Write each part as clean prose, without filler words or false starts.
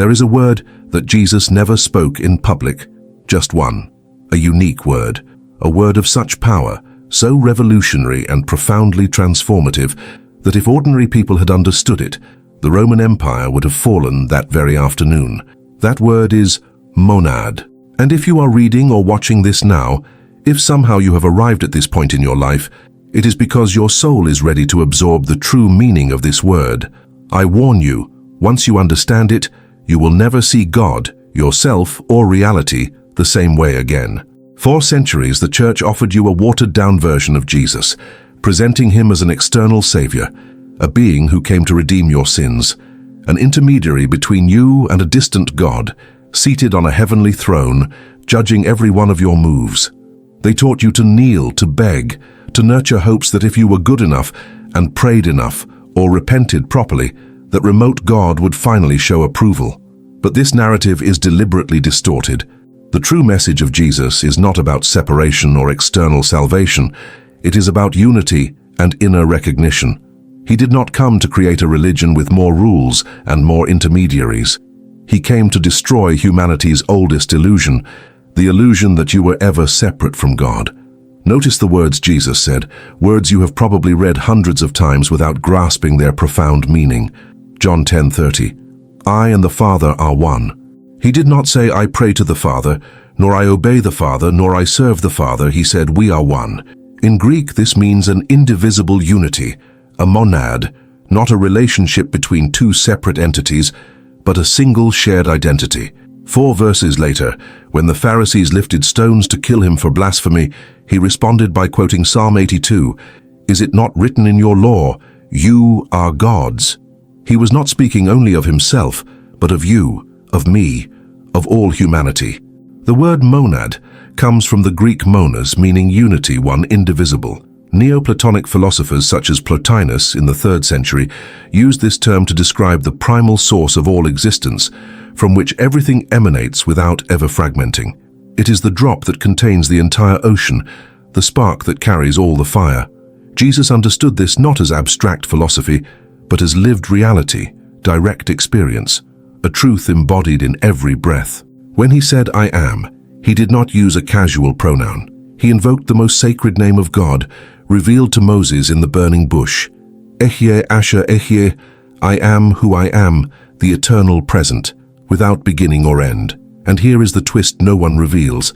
There is a word that Jesus never spoke in public, just one, a unique word, a word of such power, so revolutionary and profoundly transformative that if ordinary people had understood it, the Roman Empire would have fallen that very afternoon. That word is monad. And if you are reading or watching this now, if somehow you have arrived at this point in your life, it is because your soul is ready to absorb the true meaning of this word. I warn you, once you understand it, you will never see God, yourself, or reality the same way again. For centuries, the church offered you a watered-down version of Jesus, presenting him as an external savior, a being who came to redeem your sins, an intermediary between you and a distant God, seated on a heavenly throne, judging every one of your moves. They taught you to kneel, to beg, to nurture hopes that if you were good enough and prayed enough or repented properly, that remote God would finally show approval. But this narrative is deliberately distorted. The true message of Jesus is not about separation or external salvation. It is about unity and inner recognition. He did not come to create a religion with more rules and more intermediaries. He came to destroy humanity's oldest illusion, the illusion that you were ever separate from God. Notice the words Jesus said, words you have probably read hundreds of times without grasping their profound meaning. John 10:30, I and the Father are one. He did not say, I pray to the Father, nor I obey the Father, nor I serve the Father. He said, we are one. In Greek, this means an indivisible unity, a monad, not a relationship between two separate entities, but a single shared identity. 4 verses later, when the Pharisees lifted stones to kill him for blasphemy, he responded by quoting Psalm 82, Is it not written in your law, you are gods? He was not speaking only of himself, but of you, of me, of all humanity. The word monad comes from the Greek monos, meaning unity, one indivisible. Neoplatonic philosophers such as Plotinus in the 3rd century used this term to describe the primal source of all existence, from which everything emanates without ever fragmenting. It is the drop that contains the entire ocean, the spark that carries all the fire. Jesus understood this not as abstract philosophy, but as lived reality, direct experience, a truth embodied in every breath. When he said, I am, he did not use a casual pronoun. He invoked the most sacred name of God, revealed to Moses in the burning bush. Ehyeh asher ehyeh, I am who I am, the eternal present, without beginning or end. And here is the twist no one reveals.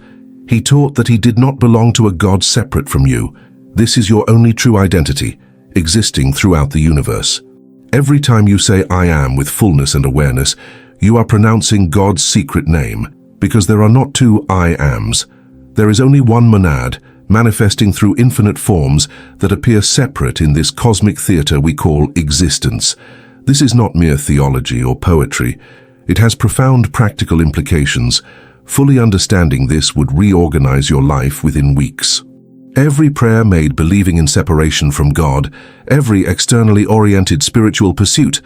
He taught that he did not belong to a God separate from you. This is your only true identity, existing throughout the universe. Every time you say I am with fullness and awareness, you are pronouncing God's secret name, because there are not two I ams. There is only one monad, manifesting through infinite forms that appear separate in this cosmic theater we call existence. This is not mere theology or poetry. It has profound practical implications. Fully understanding this would reorganize your life within weeks. Every prayer made believing in separation from God, every externally oriented spiritual pursuit,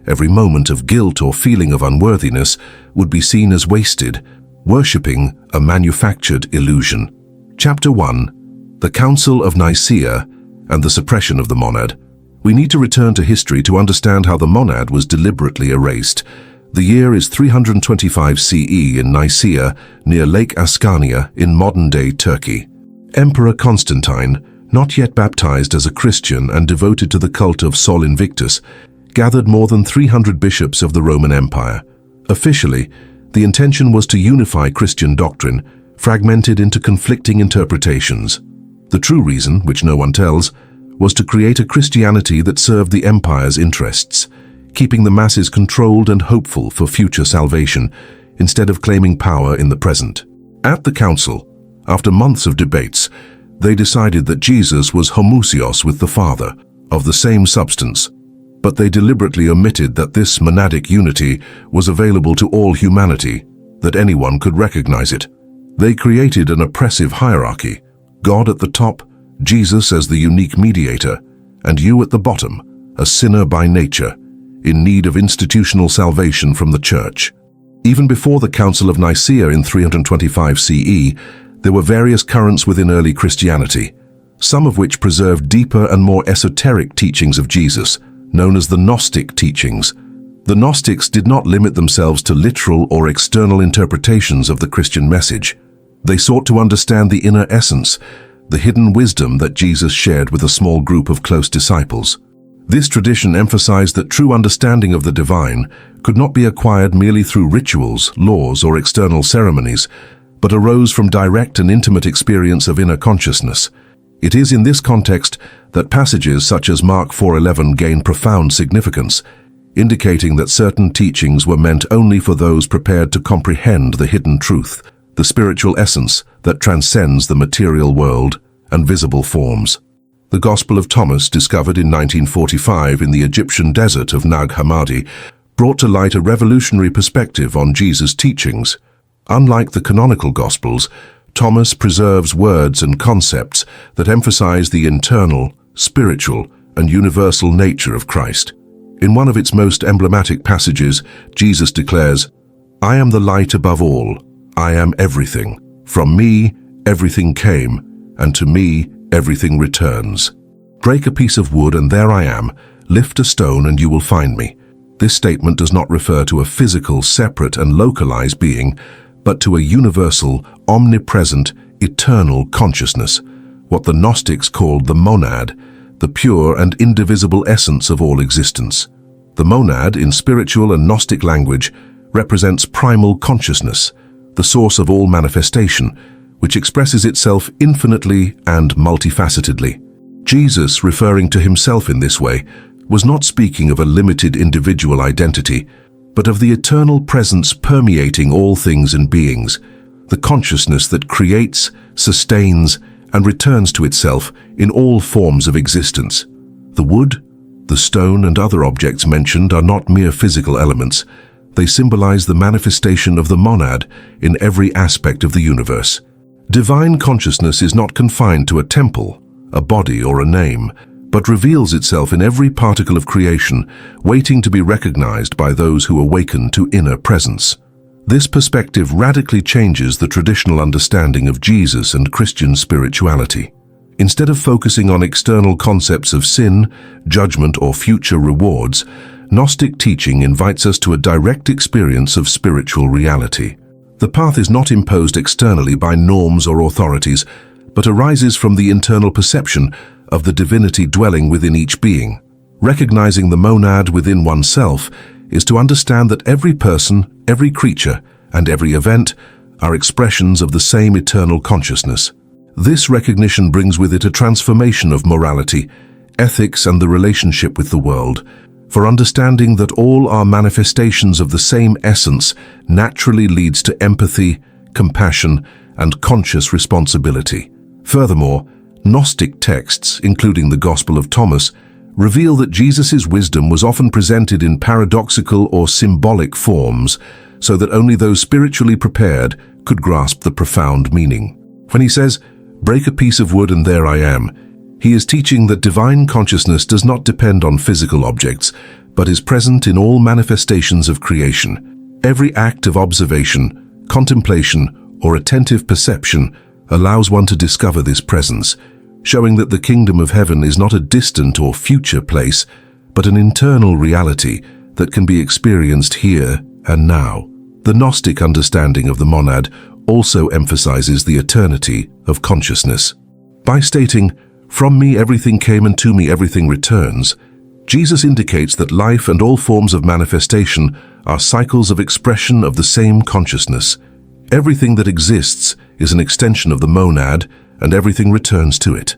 every moment of guilt or feeling of unworthiness would be seen as wasted, worshipping a manufactured illusion. Chapter 1. The Council of Nicaea and the Suppression of the Monad. We need to return to history to understand how the monad was deliberately erased. The year is 325 CE in Nicaea, near Lake Ascania in modern-day Turkey. Emperor Constantine, not yet baptized as a Christian and devoted to the cult of Sol Invictus, gathered more than 300 bishops of the Roman Empire. Officially, the intention was to unify Christian doctrine, fragmented into conflicting interpretations. The true reason, which no one tells, was to create a Christianity that served the empire's interests, keeping the masses controlled and hopeful for future salvation, instead of claiming power in the present. At the council, after months of debates, they decided that Jesus was homoousios with the Father, of the same substance, but they deliberately omitted that this monadic unity was available to all humanity, that anyone could recognize it. They created an oppressive hierarchy, God at the top, Jesus as the unique mediator, and you at the bottom, a sinner by nature, in need of institutional salvation from the Church. Even before the Council of Nicaea in 325 CE, there were various currents within early Christianity, some of which preserved deeper and more esoteric teachings of Jesus, known as the Gnostic teachings. The Gnostics did not limit themselves to literal or external interpretations of the Christian message. They sought to understand the inner essence, the hidden wisdom that Jesus shared with a small group of close disciples. This tradition emphasized that true understanding of the divine could not be acquired merely through rituals, laws, or external ceremonies, but arose from direct and intimate experience of inner consciousness. It is in this context that passages such as Mark 4:11 gain profound significance, indicating that certain teachings were meant only for those prepared to comprehend the hidden truth, the spiritual essence that transcends the material world and visible forms. The Gospel of Thomas, discovered in 1945 in the Egyptian desert of Nag Hammadi, brought to light a revolutionary perspective on Jesus' teachings. Unlike the canonical Gospels, Thomas preserves words and concepts that emphasize the internal, spiritual, and universal nature of Christ. In one of its most emblematic passages, Jesus declares, "I am the light above all. I am everything. From me, everything came, and to me, everything returns. Break a piece of wood and there I am. Lift a stone and you will find me." This statement does not refer to a physical, separate, and localized being, but to a universal, omnipresent, eternal consciousness, what the Gnostics called the monad, the pure and indivisible essence of all existence. The monad, in spiritual and Gnostic language, represents primal consciousness, the source of all manifestation, which expresses itself infinitely and multifacetedly. Jesus, referring to himself in this way, was not speaking of a limited individual identity, but of the eternal presence permeating all things and beings, the consciousness that creates, sustains, and returns to itself in all forms of existence. The wood, the stone, and other objects mentioned are not mere physical elements. They symbolize the manifestation of the monad in every aspect of the universe. Divine consciousness is not confined to a temple, a body, or a name, but reveals itself in every particle of creation, waiting to be recognized by those who awaken to inner presence. This perspective radically changes the traditional understanding of Jesus and Christian spirituality. Instead of focusing on external concepts of sin, judgment, or future rewards, Gnostic teaching invites us to a direct experience of spiritual reality. The path is not imposed externally by norms or authorities, but arises from the internal perception of the divinity dwelling within each being. Recognizing the monad within oneself is to understand that every person, every creature, and every event are expressions of the same eternal consciousness. This recognition brings with it a transformation of morality, ethics, and the relationship with the world, for understanding that all are manifestations of the same essence naturally leads to empathy, compassion, and conscious responsibility. Furthermore, Gnostic texts, including the Gospel of Thomas, reveal that Jesus' wisdom was often presented in paradoxical or symbolic forms, so that only those spiritually prepared could grasp the profound meaning. When he says, "Break a piece of wood and there I am," he is teaching that divine consciousness does not depend on physical objects, but is present in all manifestations of creation. Every act of observation, contemplation, or attentive perception allows one to discover this presence, showing that the kingdom of heaven is not a distant or future place, but an internal reality that can be experienced here and now. The Gnostic understanding of the monad also emphasizes the eternity of consciousness. By stating, "From me everything came and to me everything returns," Jesus indicates that life and all forms of manifestation are cycles of expression of the same consciousness. Everything that exists is an extension of the monad, and everything returns to it.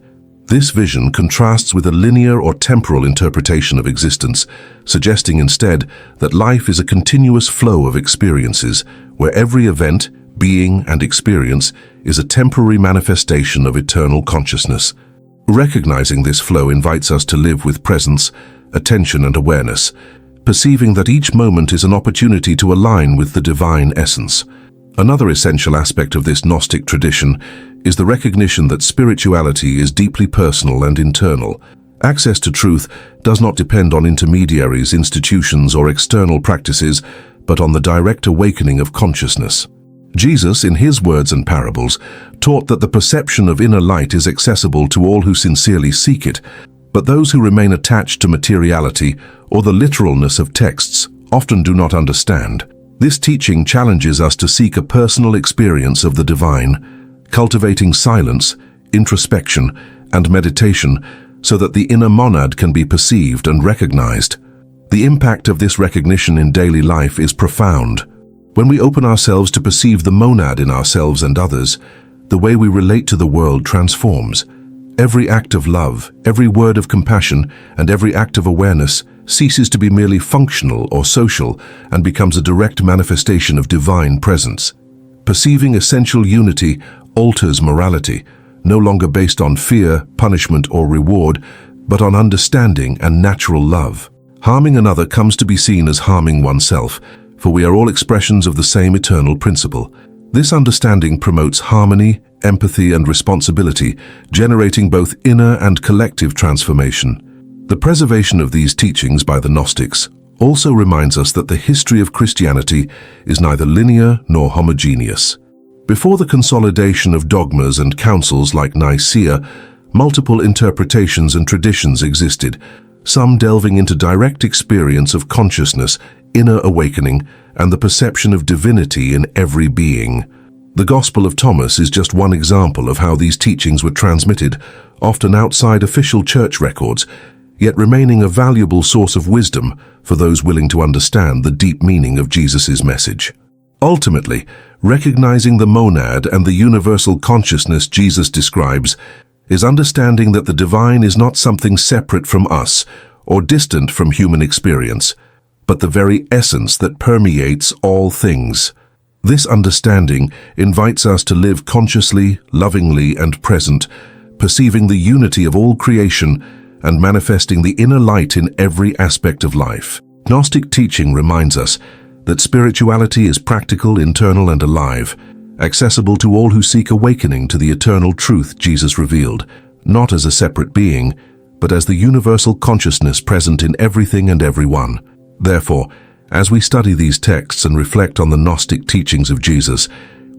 This vision contrasts with a linear or temporal interpretation of existence, suggesting instead that life is a continuous flow of experiences, where every event, being, and experience is a temporary manifestation of eternal consciousness. Recognizing this flow invites us to live with presence, attention, and awareness, perceiving that each moment is an opportunity to align with the divine essence. Another essential aspect of this Gnostic tradition is the recognition that spirituality is deeply personal and internal. Access to truth does not depend on intermediaries, institutions, or external practices, but on the direct awakening of consciousness. Jesus, in his words and parables, taught that the perception of inner light is accessible to all who sincerely seek it, but those who remain attached to materiality or the literalness of texts often do not understand. This teaching challenges us to seek a personal experience of the divine, cultivating silence, introspection, and meditation so that the inner monad can be perceived and recognized. The impact of this recognition in daily life is profound. When we open ourselves to perceive the monad in ourselves and others, the way we relate to the world transforms. Every act of love, every word of compassion, and every act of awareness ceases to be merely functional or social and becomes a direct manifestation of divine presence. Perceiving essential unity alters morality, no longer based on fear, punishment, or reward, but on understanding and natural love. Harming another comes to be seen as harming oneself, for we are all expressions of the same eternal principle. This understanding promotes harmony, empathy, and responsibility, generating both inner and collective transformation. The preservation of these teachings by the Gnostics also reminds us that the history of Christianity is neither linear nor homogeneous. Before the consolidation of dogmas and councils like Nicaea, multiple interpretations and traditions existed, some delving into direct experience of consciousness, inner awakening, and the perception of divinity in every being. The Gospel of Thomas is just one example of how these teachings were transmitted, often outside official church records, yet remaining a valuable source of wisdom for those willing to understand the deep meaning of Jesus' message. Ultimately, recognizing the monad and the universal consciousness Jesus describes is understanding that the divine is not something separate from us or distant from human experience, but the very essence that permeates all things. This understanding invites us to live consciously, lovingly, and present, perceiving the unity of all creation and manifesting the inner light in every aspect of life. Gnostic teaching reminds us that spirituality is practical, internal, and alive, accessible to all who seek awakening to the eternal truth Jesus revealed, not as a separate being, but as the universal consciousness present in everything and everyone. Therefore, as we study these texts and reflect on the Gnostic teachings of Jesus,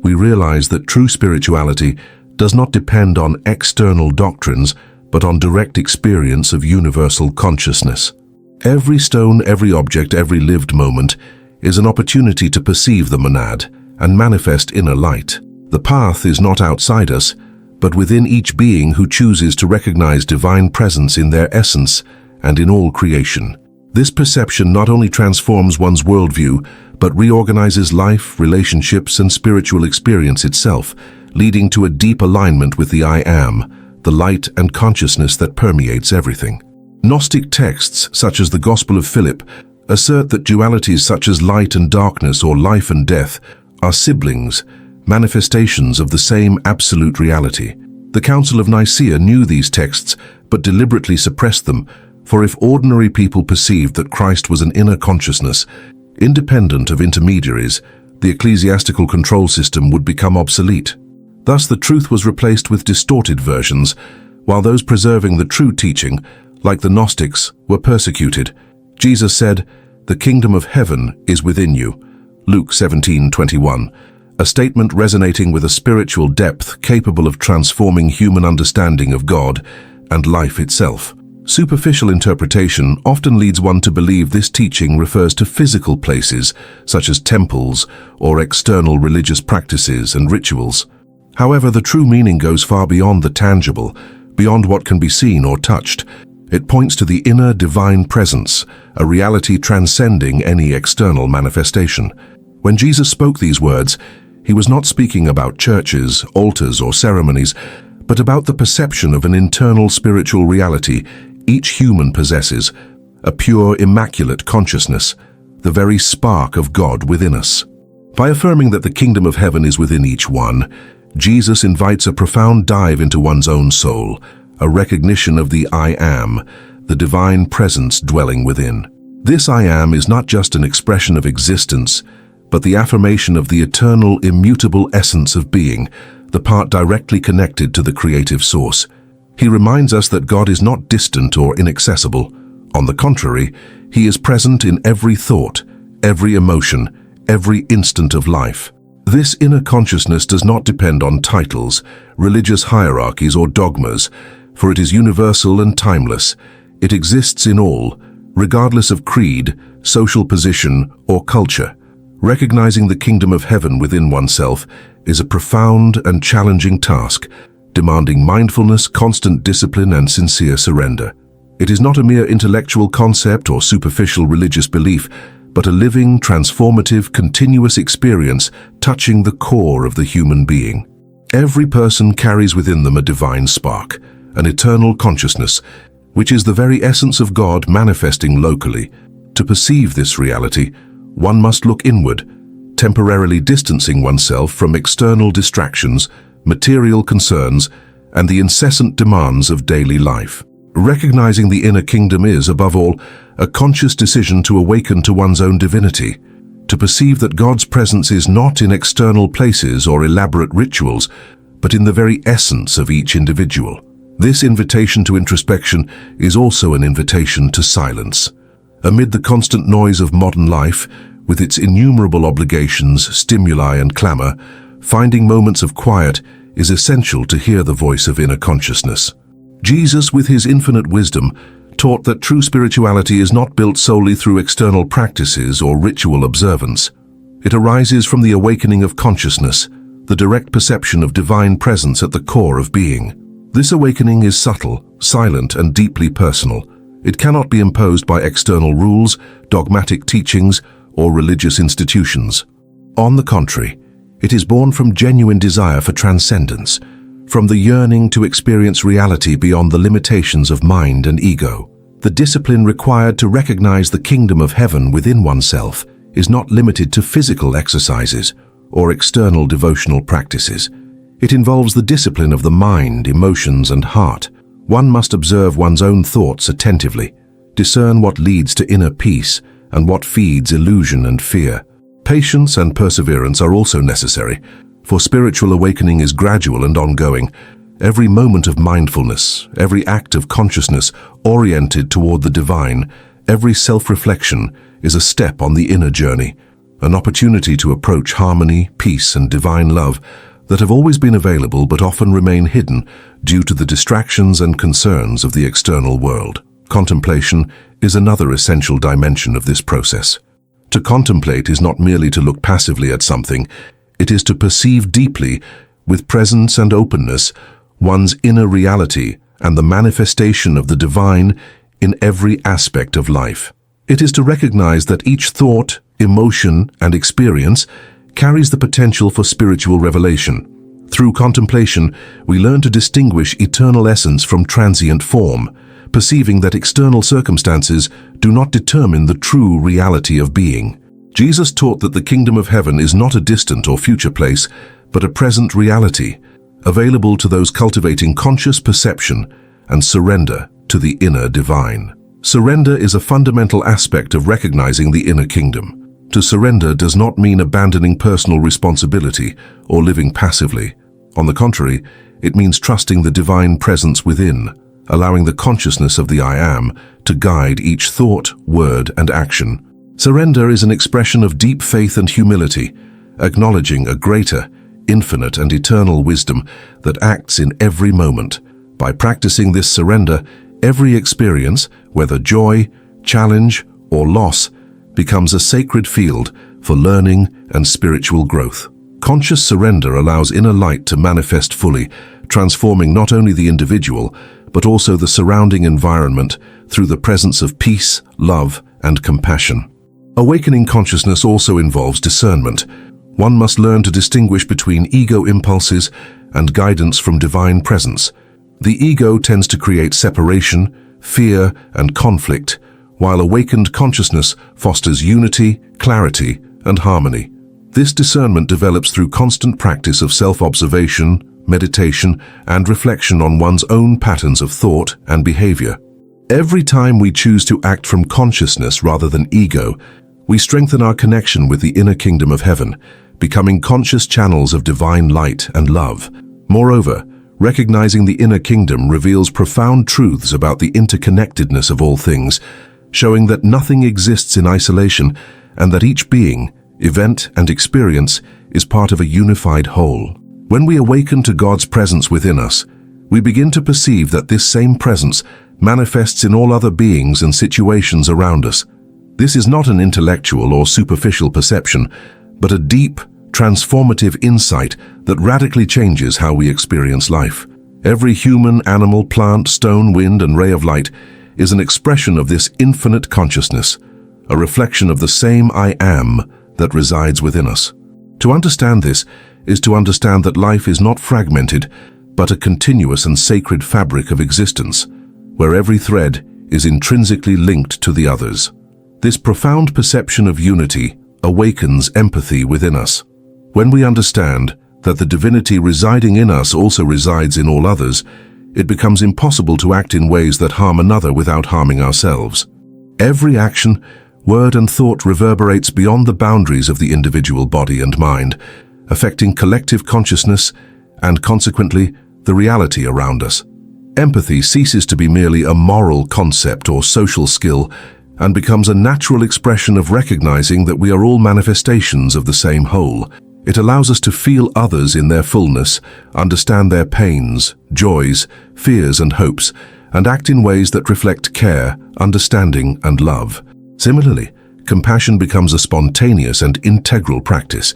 we realize that true spirituality does not depend on external doctrines, but on direct experience of universal consciousness. Every stone, every object, every lived moment is an opportunity to perceive the monad and manifest inner light. The path is not outside us, but within each being who chooses to recognize divine presence in their essence and in all creation. This perception not only transforms one's worldview, but reorganizes life, relationships, and spiritual experience itself, leading to a deep alignment with the I Am, the light and consciousness that permeates everything. Gnostic texts, such as the Gospel of Philip, assert that dualities such as light and darkness or life and death are siblings, manifestations of the same absolute reality. The Council of Nicaea knew these texts, but deliberately suppressed them, for if ordinary people perceived that Christ was an inner consciousness, independent of intermediaries, the ecclesiastical control system would become obsolete. Thus the truth was replaced with distorted versions, while those preserving the true teaching, like the Gnostics, were persecuted. Jesus said, "The kingdom of heaven is within you." Luke 17:21, a statement resonating with a spiritual depth capable of transforming human understanding of God and life itself. Superficial interpretation often leads one to believe this teaching refers to physical places, such as temples or external religious practices and rituals. However, the true meaning goes far beyond the tangible, beyond what can be seen or touched. It points to the inner divine presence, a reality transcending any external manifestation. When Jesus spoke these words, he was not speaking about churches, altars, or ceremonies, but about the perception of an internal spiritual reality each human possesses, a pure, immaculate consciousness, the very spark of God within us. By affirming that the kingdom of heaven is within each one, Jesus invites a profound dive into one's own soul, a recognition of the I Am, the divine presence dwelling within. This I Am is not just an expression of existence, but the affirmation of the eternal, immutable essence of being, the part directly connected to the creative source. He reminds us that God is not distant or inaccessible. On the contrary, He is present in every thought, every emotion, every instant of life. This inner consciousness does not depend on titles, religious hierarchies, or dogmas, for it is universal and timeless. It exists in all, regardless of creed, social position, or culture. Recognizing the kingdom of heaven within oneself is a profound and challenging task, demanding mindfulness, constant discipline, and sincere surrender. It is not a mere intellectual concept or superficial religious belief, but a living, transformative, continuous experience touching the core of the human being. Every person carries within them a divine spark, an eternal consciousness, which is the very essence of God manifesting locally. To perceive this reality, one must look inward, temporarily distancing oneself from external distractions, material concerns, and the incessant demands of daily life. Recognizing the inner kingdom is, above all, a conscious decision to awaken to one's own divinity, to perceive that God's presence is not in external places or elaborate rituals, but in the very essence of each individual. This invitation to introspection is also an invitation to silence. Amid the constant noise of modern life, with its innumerable obligations, stimuli, and clamor, finding moments of quiet is essential to hear the voice of inner consciousness. Jesus, with his infinite wisdom, taught that true spirituality is not built solely through external practices or ritual observance. It arises from the awakening of consciousness, the direct perception of divine presence at the core of being. This awakening is subtle, silent, and deeply personal. It cannot be imposed by external rules, dogmatic teachings, or religious institutions. On the contrary, it is born from genuine desire for transcendence, from the yearning to experience reality beyond the limitations of mind and ego. The discipline required to recognize the kingdom of heaven within oneself is not limited to physical exercises or external devotional practices. It involves the discipline of the mind, emotions, and heart. One must observe one's own thoughts attentively, discern what leads to inner peace and what feeds illusion and fear. Patience and perseverance are also necessary, for spiritual awakening is gradual and ongoing. Every moment of mindfulness, every act of consciousness oriented toward the divine, every self-reflection is a step on the inner journey, an opportunity to approach harmony, peace, and divine love that have always been available but often remain hidden due to the distractions and concerns of the external world. Contemplation is another essential dimension of this process. To contemplate is not merely to look passively at something, it is to perceive deeply, with presence and openness, one's inner reality and the manifestation of the divine in every aspect of life. It is to recognize that each thought, emotion, and experience carries the potential for spiritual revelation. Through contemplation, we learn to distinguish eternal essence from transient form, perceiving that external circumstances do not determine the true reality of being. Jesus taught that the kingdom of heaven is not a distant or future place, but a present reality, available to those cultivating conscious perception and surrender to the inner divine. Surrender is a fundamental aspect of recognizing the inner kingdom. To surrender does not mean abandoning personal responsibility or living passively. On the contrary, it means trusting the divine presence within, allowing the consciousness of the I Am to guide each thought, word, and action. Surrender is an expression of deep faith and humility, acknowledging a greater, infinite, and eternal wisdom that acts in every moment. By practicing this surrender, every experience, whether joy, challenge, or loss, becomes a sacred field for learning and spiritual growth. Conscious surrender allows inner light to manifest fully, transforming not only the individual, but also the surrounding environment through the presence of peace, love, and compassion. Awakening consciousness also involves discernment. One must learn to distinguish between ego impulses and guidance from divine presence. The ego tends to create separation, fear, and conflict, while awakened consciousness fosters unity, clarity, and harmony. This discernment develops through constant practice of self-observation, meditation, and reflection on one's own patterns of thought and behavior. Every time we choose to act from consciousness rather than ego, we strengthen our connection with the inner kingdom of heaven, becoming conscious channels of divine light and love. Moreover, recognizing the inner kingdom reveals profound truths about the interconnectedness of all things, showing that nothing exists in isolation and that each being, event, and experience is part of a unified whole. When we awaken to God's presence within us, we begin to perceive that this same presence manifests in all other beings and situations around us. This is not an intellectual or superficial perception, but a deep, transformative insight that radically changes how we experience life. Every human, animal, plant, stone, wind, and ray of light is an expression of this infinite consciousness, a reflection of the same I am that resides within us. To understand this is to understand that life is not fragmented, but a continuous and sacred fabric of existence, where every thread is intrinsically linked to the others. This profound perception of unity awakens empathy within us. When we understand that the divinity residing in us also resides in all others, it becomes impossible to act in ways that harm another without harming ourselves. Every action, word, and thought reverberates beyond the boundaries of the individual body and mind, affecting collective consciousness and, consequently, the reality around us. Empathy ceases to be merely a moral concept or social skill and becomes a natural expression of recognizing that we are all manifestations of the same whole. It allows us to feel others in their fullness, understand their pains, joys, fears, and hopes, and act in ways that reflect care, understanding, and love. Similarly, compassion becomes a spontaneous and integral practice.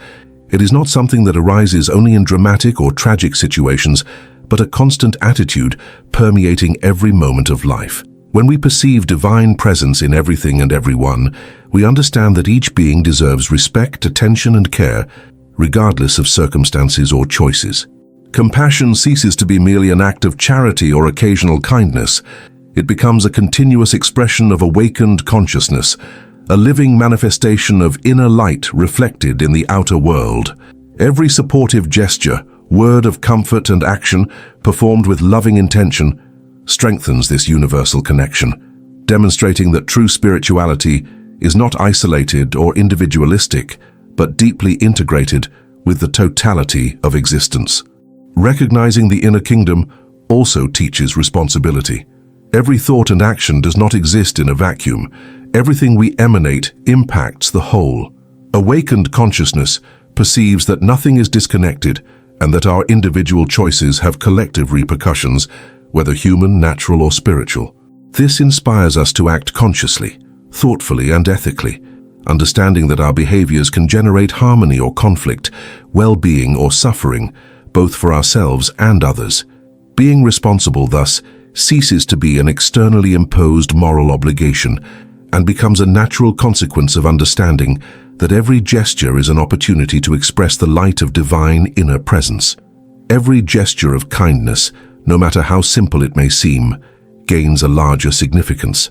It is not something that arises only in dramatic or tragic situations, but a constant attitude permeating every moment of life. When we perceive divine presence in everything and everyone, we understand that each being deserves respect, attention, and care, regardless of circumstances or choices. Compassion ceases to be merely an act of charity or occasional kindness. It becomes a continuous expression of awakened consciousness, a living manifestation of inner light reflected in the outer world. Every supportive gesture, word of comfort, and action performed with loving intention strengthens this universal connection, demonstrating that true spirituality is not isolated or individualistic, but deeply integrated with the totality of existence. Recognizing the inner kingdom also teaches responsibility. Every thought and action does not exist in a vacuum. Everything we emanate impacts the whole. Awakened consciousness perceives that nothing is disconnected and that our individual choices have collective repercussions, whether human, natural, or spiritual. This inspires us to act consciously, thoughtfully, and ethically, understanding that our behaviors can generate harmony or conflict, well-being or suffering, both for ourselves and others. Being responsible, thus, ceases to be an externally imposed moral obligation and becomes a natural consequence of understanding that every gesture is an opportunity to express the light of divine inner presence. Every gesture of kindness, no matter how simple it may seem, gains a larger significance.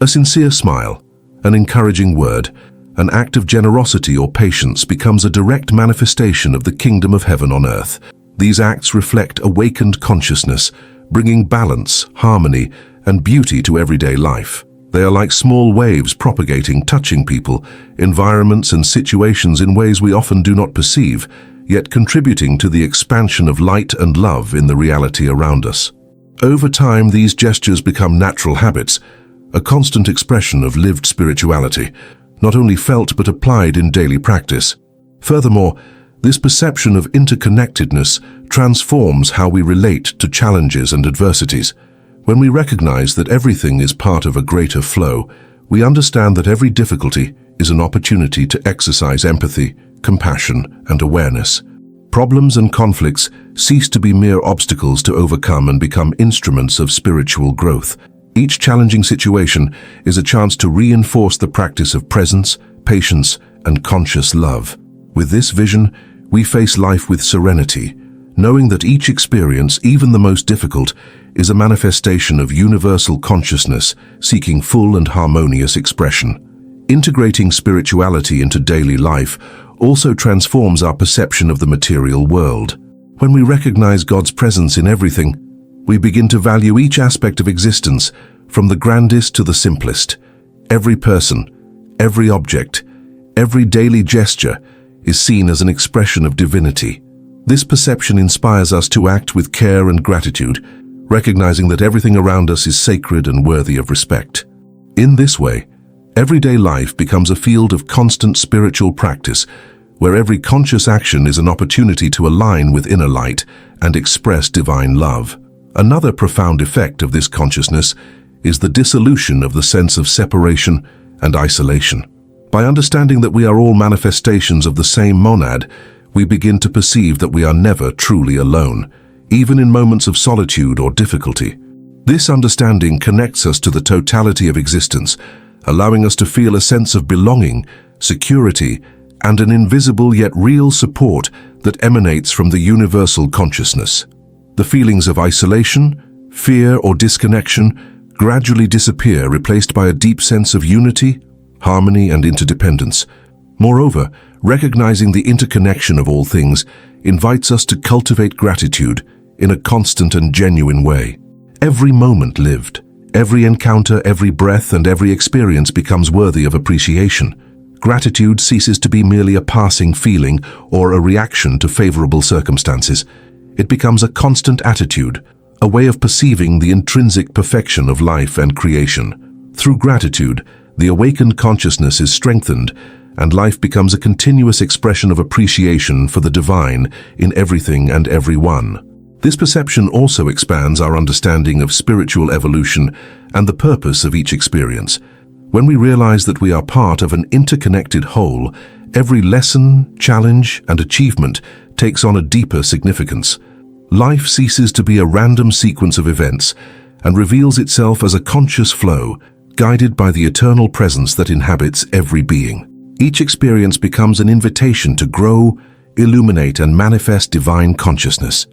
A sincere smile, an encouraging word, an act of generosity or patience becomes a direct manifestation of the kingdom of heaven on earth. These acts reflect awakened consciousness, bringing balance, harmony, and beauty to everyday life. They are like small waves propagating, touching people, environments, and situations in ways we often do not perceive, yet contributing to the expansion of light and love in the reality around us. Over time, these gestures become natural habits, a constant expression of lived spirituality, not only felt but applied in daily practice. Furthermore, this perception of interconnectedness transforms how we relate to challenges and adversities. When we recognize that everything is part of a greater flow, we understand that every difficulty is an opportunity to exercise empathy, compassion, and awareness. Problems and conflicts cease to be mere obstacles to overcome and become instruments of spiritual growth. Each challenging situation is a chance to reinforce the practice of presence, patience, and conscious love. With this vision, we face life with serenity, knowing that each experience, even the most difficult, is a manifestation of universal consciousness seeking full and harmonious expression. Integrating spirituality into daily life also transforms our perception of the material world. When we recognize God's presence in everything, we begin to value each aspect of existence, from the grandest to the simplest. Every person, every object, every daily gesture is seen as an expression of divinity. This perception inspires us to act with care and gratitude, recognizing that everything around us is sacred and worthy of respect. In this way, everyday life becomes a field of constant spiritual practice, where every conscious action is an opportunity to align with inner light and express divine love. Another profound effect of this consciousness is the dissolution of the sense of separation and isolation. By understanding that we are all manifestations of the same monad, we begin to perceive that we are never truly alone, even in moments of solitude or difficulty. This understanding connects us to the totality of existence, allowing us to feel a sense of belonging, security, and an invisible yet real support that emanates from the universal consciousness. The feelings of isolation, fear, or disconnection gradually disappear, replaced by a deep sense of unity, harmony, and interdependence. Moreover, recognizing the interconnection of all things invites us to cultivate gratitude in a constant and genuine way. Every moment lived, every encounter, every breath, and every experience becomes worthy of appreciation. Gratitude ceases to be merely a passing feeling or a reaction to favorable circumstances. It becomes a constant attitude, a way of perceiving the intrinsic perfection of life and creation. Through gratitude, the awakened consciousness is strengthened, and life becomes a continuous expression of appreciation for the divine in everything and everyone. This perception also expands our understanding of spiritual evolution and the purpose of each experience. When we realize that we are part of an interconnected whole, every lesson, challenge, and achievement takes on a deeper significance. Life ceases to be a random sequence of events and reveals itself as a conscious flow, guided by the eternal presence that inhabits every being. Each experience becomes an invitation to grow, illuminate, and manifest divine consciousness,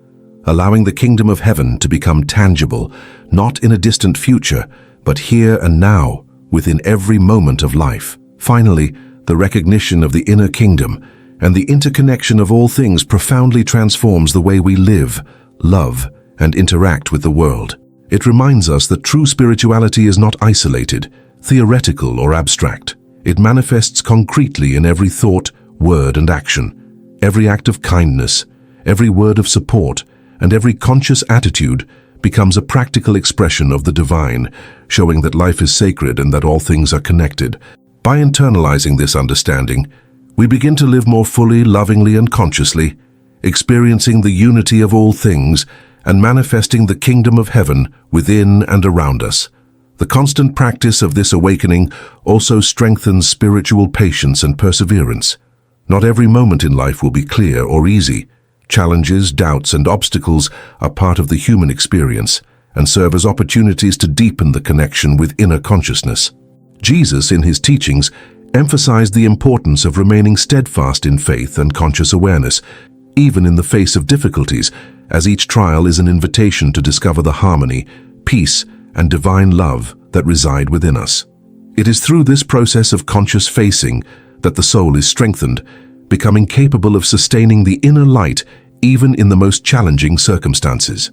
allowing the kingdom of heaven to become tangible, not in a distant future, but here and now, within every moment of life. Finally, the recognition of the inner kingdom and the interconnection of all things profoundly transforms the way we live, love, and interact with the world. It reminds us that true spirituality is not isolated, theoretical, or abstract. It manifests concretely in every thought, word, and action. Every act of kindness, every word of support, and every conscious attitude becomes a practical expression of the divine, showing that life is sacred and that all things are connected. By internalizing this understanding, we begin to live more fully, lovingly, and consciously, experiencing the unity of all things and manifesting the kingdom of heaven within and around us. The constant practice of this awakening also strengthens spiritual patience and perseverance. Not every moment in life will be clear or easy. Challenges, doubts, and obstacles are part of the human experience and serve as opportunities to deepen the connection with inner consciousness. Jesus, in his teachings, emphasized the importance of remaining steadfast in faith and conscious awareness, even in the face of difficulties, as each trial is an invitation to discover the harmony, peace, and divine love that reside within us. It is through this process of conscious facing that the soul is strengthened, becoming capable of sustaining the inner light even in the most challenging circumstances.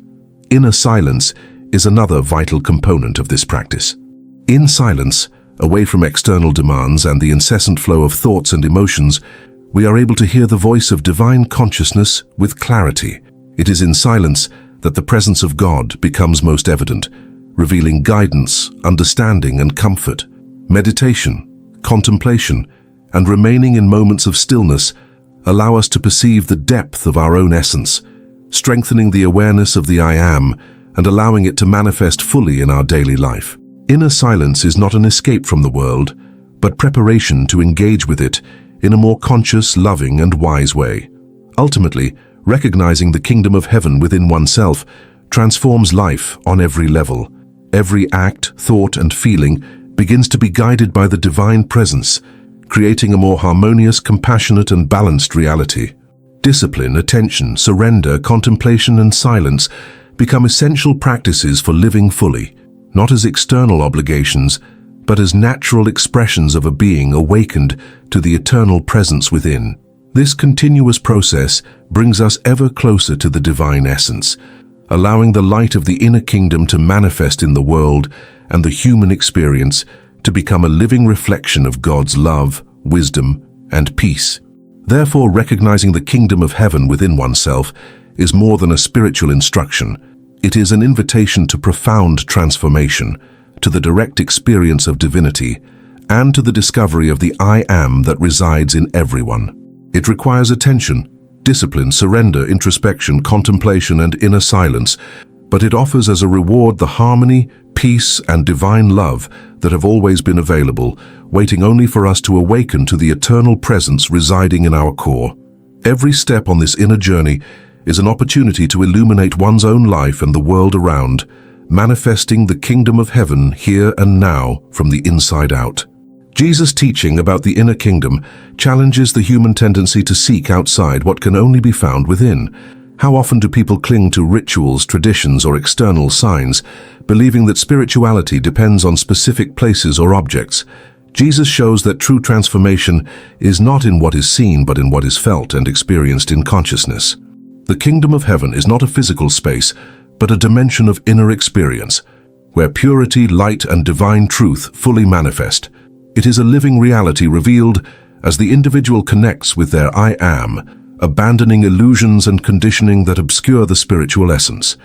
Inner silence is another vital component of this practice. In silence, away from external demands and the incessant flow of thoughts and emotions, we are able to hear the voice of divine consciousness with clarity. It is in silence that the presence of God becomes most evident, revealing guidance, understanding, and comfort. Meditation, contemplation, and remaining in moments of stillness allow us to perceive the depth of our own essence, strengthening the awareness of the I Am and allowing it to manifest fully in our daily life. Inner silence is not an escape from the world, but preparation to engage with it in a more conscious, loving, and wise way. Ultimately, recognizing the kingdom of heaven within oneself transforms life on every level. Every act, thought, and feeling begins to be guided by the divine presence, creating a more harmonious, compassionate, and balanced reality. Discipline, attention, surrender, contemplation, and silence become essential practices for living fully, not as external obligations, but as natural expressions of a being awakened to the eternal presence within. This continuous process brings us ever closer to the divine essence, allowing the light of the inner kingdom to manifest in the world and the human experience to become a living reflection of God's love, wisdom, and peace. Therefore, recognizing the kingdom of heaven within oneself is more than a spiritual instruction. It is an invitation to profound transformation, to the direct experience of divinity, and to the discovery of the I Am that resides in everyone. It requires attention, discipline, surrender, introspection, contemplation, and inner silence, but it offers as a reward the harmony, peace, and divine love that have always been available, waiting only for us to awaken to the eternal presence residing in our core. Every step on this inner journey is an opportunity to illuminate one's own life and the world around, manifesting the kingdom of heaven here and now from the inside out. Jesus' teaching about the inner kingdom challenges the human tendency to seek outside what can only be found within. How often do people cling to rituals, traditions, or external signs, believing that spirituality depends on specific places or objects? Jesus shows that true transformation is not in what is seen but in what is felt and experienced in consciousness. The kingdom of heaven is not a physical space, but a dimension of inner experience, where purity, light, and divine truth fully manifest. It is a living reality revealed as the individual connects with their I am, abandoning illusions and conditioning that obscure the spiritual essence.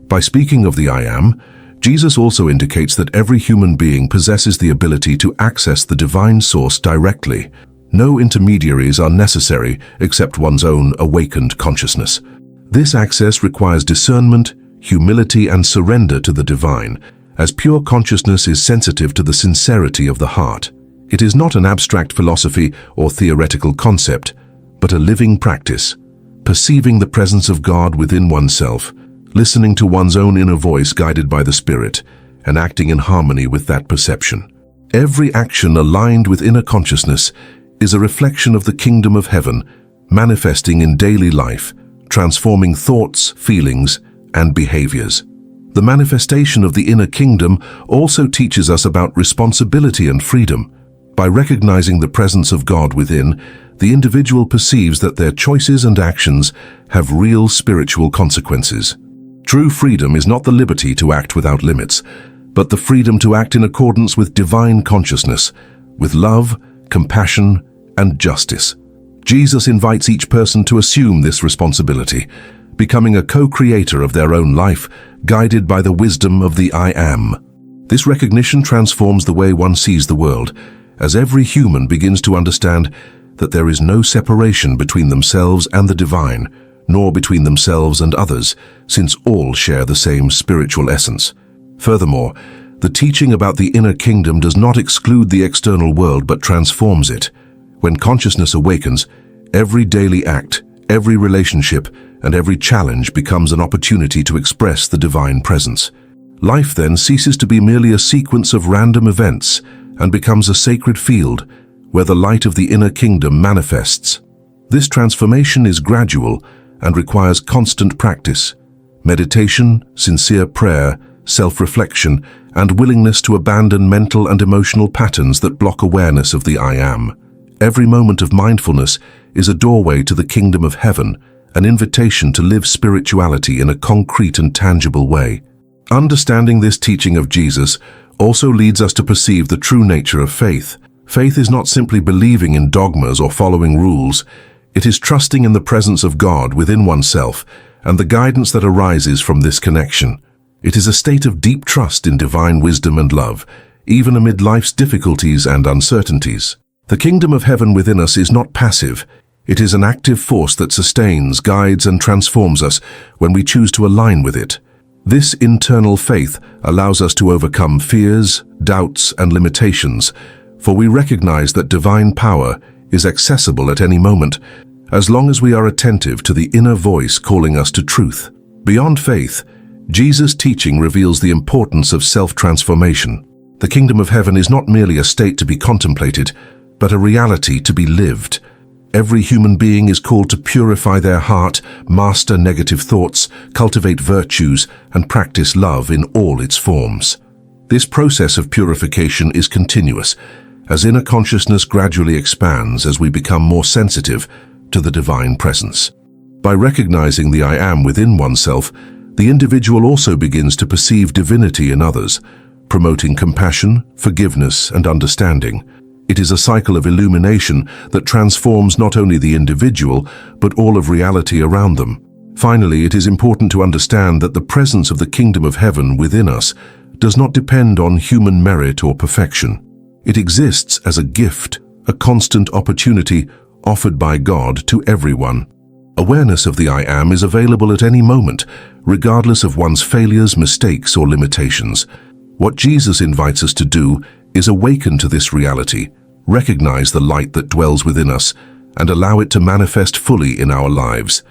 By speaking of the I am, Jesus also indicates that every human being possesses the ability to access the divine source directly. No intermediaries are necessary except one's own awakened consciousness. This access requires discernment, humility, and surrender to the divine, as pure consciousness is sensitive to the sincerity of the heart. It is not an abstract philosophy or theoretical concept, but a living practice, perceiving the presence of God within oneself, listening to one's own inner voice guided by the Spirit, and acting in harmony with that perception. Every action aligned with inner consciousness is a reflection of the kingdom of heaven, manifesting in daily life, transforming thoughts, feelings, and behaviors. The manifestation of the inner kingdom also teaches us about responsibility and freedom. By recognizing the presence of God within, the individual perceives that their choices and actions have real spiritual consequences. True freedom is not the liberty to act without limits, but the freedom to act in accordance with divine consciousness, with love, compassion, and justice. Jesus invites each person to assume this responsibility, becoming a co-creator of their own life, guided by the wisdom of the I am. This recognition transforms the way one sees the world, as every human begins to understand that there is no separation between themselves and the divine, nor between themselves and others, since all share the same spiritual essence. Furthermore, the teaching about the inner kingdom does not exclude the external world but transforms it. When consciousness awakens, every daily act, every relationship, and every challenge becomes an opportunity to express the divine presence. Life then ceases to be merely a sequence of random events and becomes a sacred field where the light of the inner kingdom manifests. This transformation is gradual and requires constant practice, meditation, sincere prayer, self-reflection, and willingness to abandon mental and emotional patterns that block awareness of the I am. Every moment of mindfulness is a doorway to the kingdom of heaven, an invitation to live spirituality in a concrete and tangible way. Understanding this teaching of Jesus also leads us to perceive the true nature of faith. Faith is not simply believing in dogmas or following rules. It is trusting in the presence of God within oneself and the guidance that arises from this connection. It is a state of deep trust in divine wisdom and love, even amid life's difficulties and uncertainties. The kingdom of heaven within us is not passive. It is an active force that sustains, guides, and transforms us when we choose to align with it. This internal faith allows us to overcome fears, doubts, and limitations, for we recognize that divine power is accessible at any moment, as long as we are attentive to the inner voice calling us to truth. Beyond faith, Jesus' teaching reveals the importance of self-transformation. The kingdom of heaven is not merely a state to be contemplated, but a reality to be lived. Every human being is called to purify their heart, master negative thoughts, cultivate virtues, and practice love in all its forms. This process of purification is continuous, as inner consciousness gradually expands as we become more sensitive to the divine presence. By recognizing the I am within oneself, the individual also begins to perceive divinity in others, promoting compassion, forgiveness, and understanding. It is a cycle of illumination that transforms not only the individual, but all of reality around them. Finally, it is important to understand that the presence of the kingdom of heaven within us does not depend on human merit or perfection. It exists as a gift, a constant opportunity offered by God to everyone. Awareness of the I am is available at any moment, regardless of one's failures, mistakes, or limitations. What Jesus invites us to do is awaken to this reality, recognize the light that dwells within us, and allow it to manifest fully in our lives.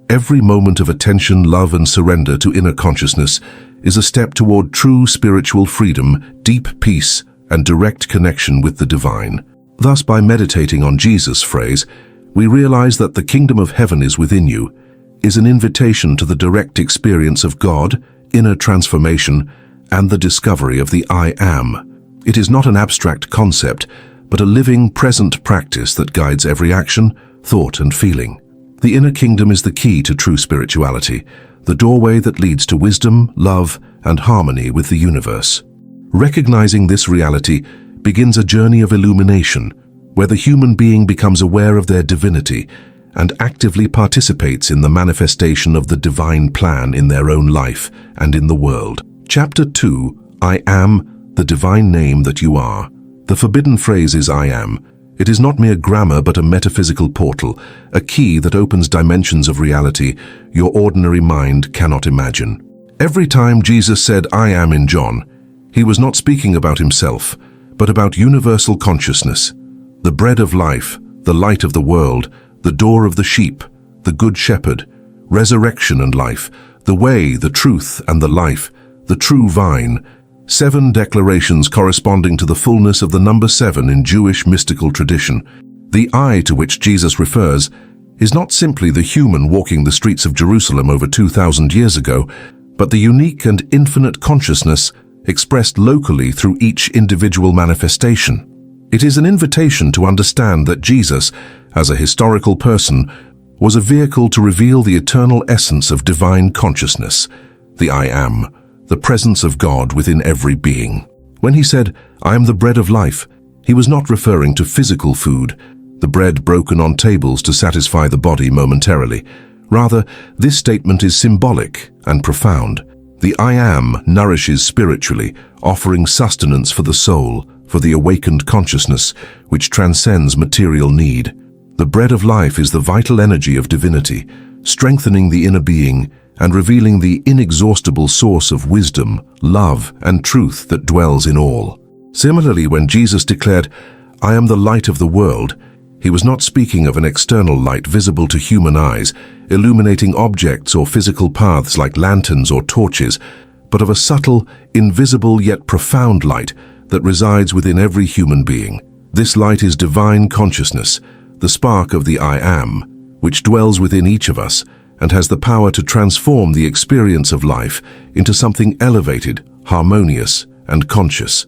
Every moment of attention, love, and surrender to inner consciousness is a step toward true spiritual freedom, deep peace, and direct connection with the divine. Thus, by meditating on Jesus' phrase, we realize that the kingdom of heaven is within you, is an invitation to the direct experience of God, inner transformation, and the discovery of the I Am. It is not an abstract concept, but a living, present practice that guides every action, thought, and feeling. The inner kingdom is the key to true spirituality, the doorway that leads to wisdom, love, and harmony with the universe. Recognizing this reality begins a journey of illumination, where the human being becomes aware of their divinity and actively participates in the manifestation of the divine plan in their own life and in the world. Chapter 2, I Am, the divine name that you are. The forbidden phrase is I Am. It is not mere grammar but a metaphysical portal, a key that opens dimensions of reality your ordinary mind cannot imagine. Every time Jesus said I am in John, he was not speaking about himself, but about universal consciousness, the bread of life, the light of the world, the door of the sheep, the good shepherd, resurrection and life, the way, the truth, and the life, the true vine. 7 declarations corresponding to the fullness of the number 7 in Jewish mystical tradition. The I to which Jesus refers is not simply the human walking the streets of Jerusalem over 2,000 years ago, but the unique and infinite consciousness expressed locally through each individual manifestation. It is an invitation to understand that Jesus, as a historical person, was a vehicle to reveal the eternal essence of divine consciousness, the I Am, the presence of God within every being. When he said, I am the bread of life, he was not referring to physical food, the bread broken on tables to satisfy the body momentarily. Rather, this statement is symbolic and profound. The I Am nourishes spiritually, offering sustenance for the soul, for the awakened consciousness, which transcends material need. The bread of life is the vital energy of divinity, strengthening the inner being and revealing the inexhaustible source of wisdom, love, and truth that dwells in all. Similarly, when Jesus declared, I am the light of the world, he was not speaking of an external light visible to human eyes, illuminating objects or physical paths like lanterns or torches, but of a subtle, invisible yet profound light that resides within every human being. This light is divine consciousness, the spark of the I Am, which dwells within each of us and has the power to transform the experience of life into something elevated, harmonious, and conscious.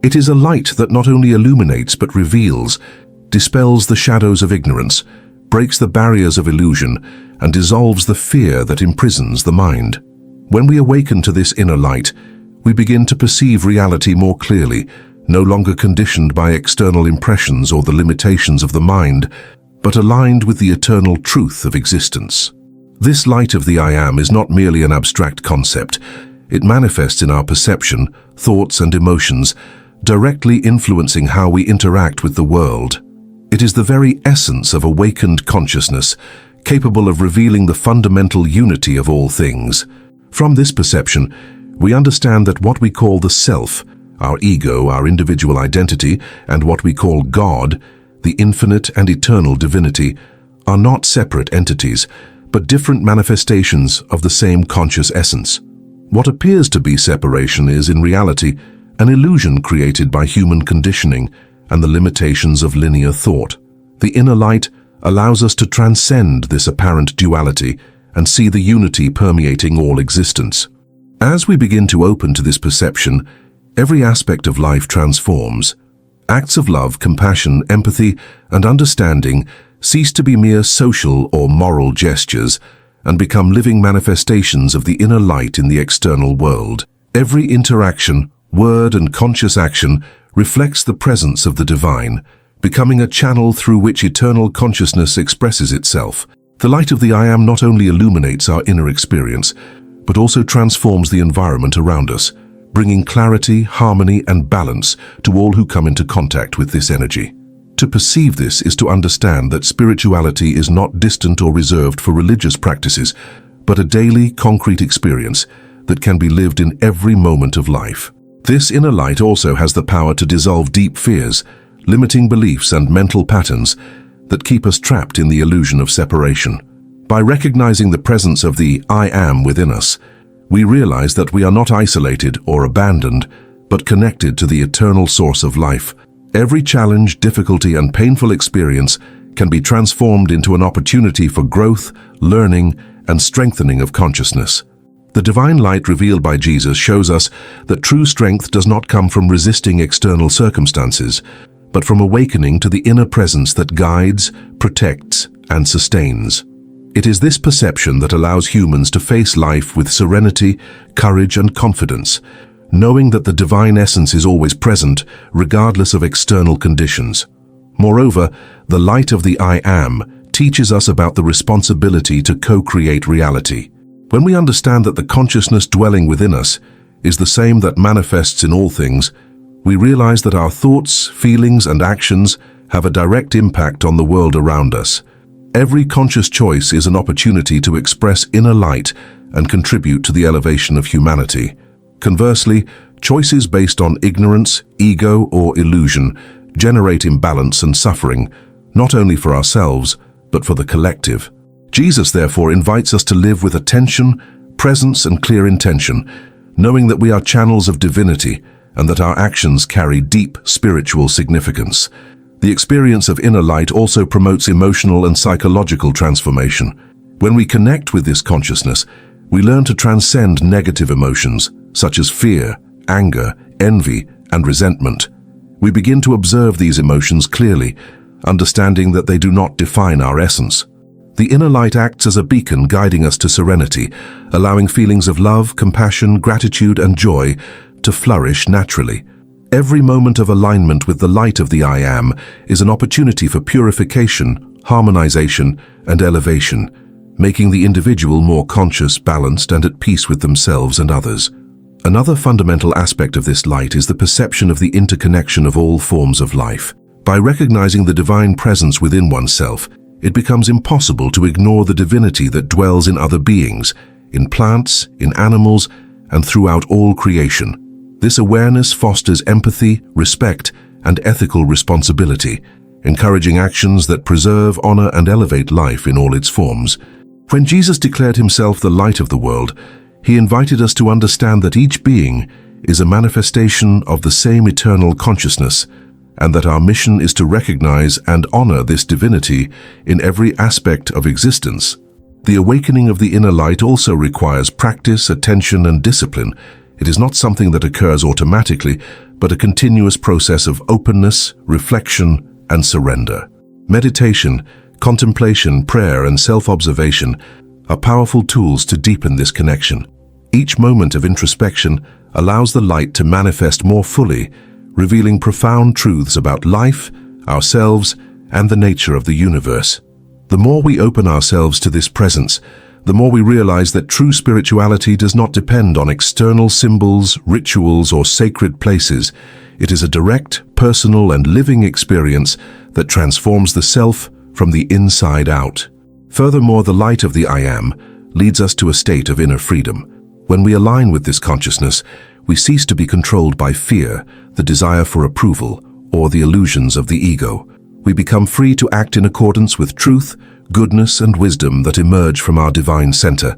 It is a light that not only illuminates but reveals, dispels the shadows of ignorance, breaks the barriers of illusion, and dissolves the fear that imprisons the mind. When we awaken to this inner light, we begin to perceive reality more clearly, no longer conditioned by external impressions or the limitations of the mind, but aligned with the eternal truth of existence. This light of the I Am is not merely an abstract concept. It manifests in our perception, thoughts, and emotions, directly influencing how we interact with the world. It is the very essence of awakened consciousness, capable of revealing the fundamental unity of all things. From this perception, we understand that what we call the self, our ego, our individual identity, and what we call God, the infinite and eternal divinity, are not separate entities, but different manifestations of the same conscious essence. What appears to be separation is, in reality, an illusion created by human conditioning and the limitations of linear thought. The inner light allows us to transcend this apparent duality and see the unity permeating all existence. As we begin to open to this perception, every aspect of life transforms. Acts of love, compassion, empathy, and understanding cease to be mere social or moral gestures and become living manifestations of the inner light in the external world. Every interaction, word, and conscious action reflects the presence of the divine, becoming a channel through which eternal consciousness expresses itself. The light of the I Am not only illuminates our inner experience, but also transforms the environment around us, bringing clarity, harmony, and balance to all who come into contact with this energy. To perceive this is to understand that spirituality is not distant or reserved for religious practices, but a daily, concrete experience that can be lived in every moment of life. This inner light also has the power to dissolve deep fears, limiting beliefs and mental patterns that keep us trapped in the illusion of separation. By recognizing the presence of the I Am within us, we realize that we are not isolated or abandoned, but connected to the eternal source of life. Every challenge, difficulty, and painful experience can be transformed into an opportunity for growth, learning, and strengthening of consciousness. The divine light revealed by Jesus shows us that true strength does not come from resisting external circumstances, but from awakening to the inner presence that guides, protects, and sustains. It is this perception that allows humans to face life with serenity, courage, and confidence, knowing that the divine essence is always present, regardless of external conditions. Moreover, the light of the I Am teaches us about the responsibility to co-create reality. When we understand that the consciousness dwelling within us is the same that manifests in all things, we realize that our thoughts, feelings, and actions have a direct impact on the world around us. Every conscious choice is an opportunity to express inner light and contribute to the elevation of humanity. Conversely, choices based on ignorance, ego, or illusion generate imbalance and suffering, not only for ourselves, but for the collective. Jesus therefore invites us to live with attention, presence, and clear intention, knowing that we are channels of divinity and that our actions carry deep spiritual significance. The experience of inner light also promotes emotional and psychological transformation. When we connect with this consciousness, we learn to transcend negative emotions, such as fear, anger, envy, and resentment. We begin to observe these emotions clearly, understanding that they do not define our essence. The inner light acts as a beacon guiding us to serenity, allowing feelings of love, compassion, gratitude, and joy to flourish naturally. Every moment of alignment with the light of the I Am is an opportunity for purification, harmonization, and elevation, making the individual more conscious, balanced, and at peace with themselves and others. Another fundamental aspect of this light is the perception of the interconnection of all forms of life. By recognizing the divine presence within oneself, it becomes impossible to ignore the divinity that dwells in other beings, in plants, in animals, and throughout all creation. This awareness fosters empathy, respect, and ethical responsibility, encouraging actions that preserve, honor, and elevate life in all its forms. When Jesus declared himself the light of the world, he invited us to understand that each being is a manifestation of the same eternal consciousness, and that our mission is to recognize and honor this divinity in every aspect of existence. The awakening of the inner light also requires practice, attention, and discipline. It is not something that occurs automatically, but a continuous process of openness, reflection, and surrender. Meditation, contemplation, prayer, and self-observation are powerful tools to deepen this connection. Each moment of introspection allows the light to manifest more fully, revealing profound truths about life, ourselves, and the nature of the universe. The more we open ourselves to this presence, the more we realize that true spirituality does not depend on external symbols, rituals, or sacred places. It is a direct, personal, and living experience that transforms the self from the inside out. Furthermore, the light of the I Am leads us to a state of inner freedom. When we align with this consciousness, we cease to be controlled by fear, the desire for approval, or the illusions of the ego. We become free to act in accordance with truth, goodness, and wisdom that emerge from our divine center.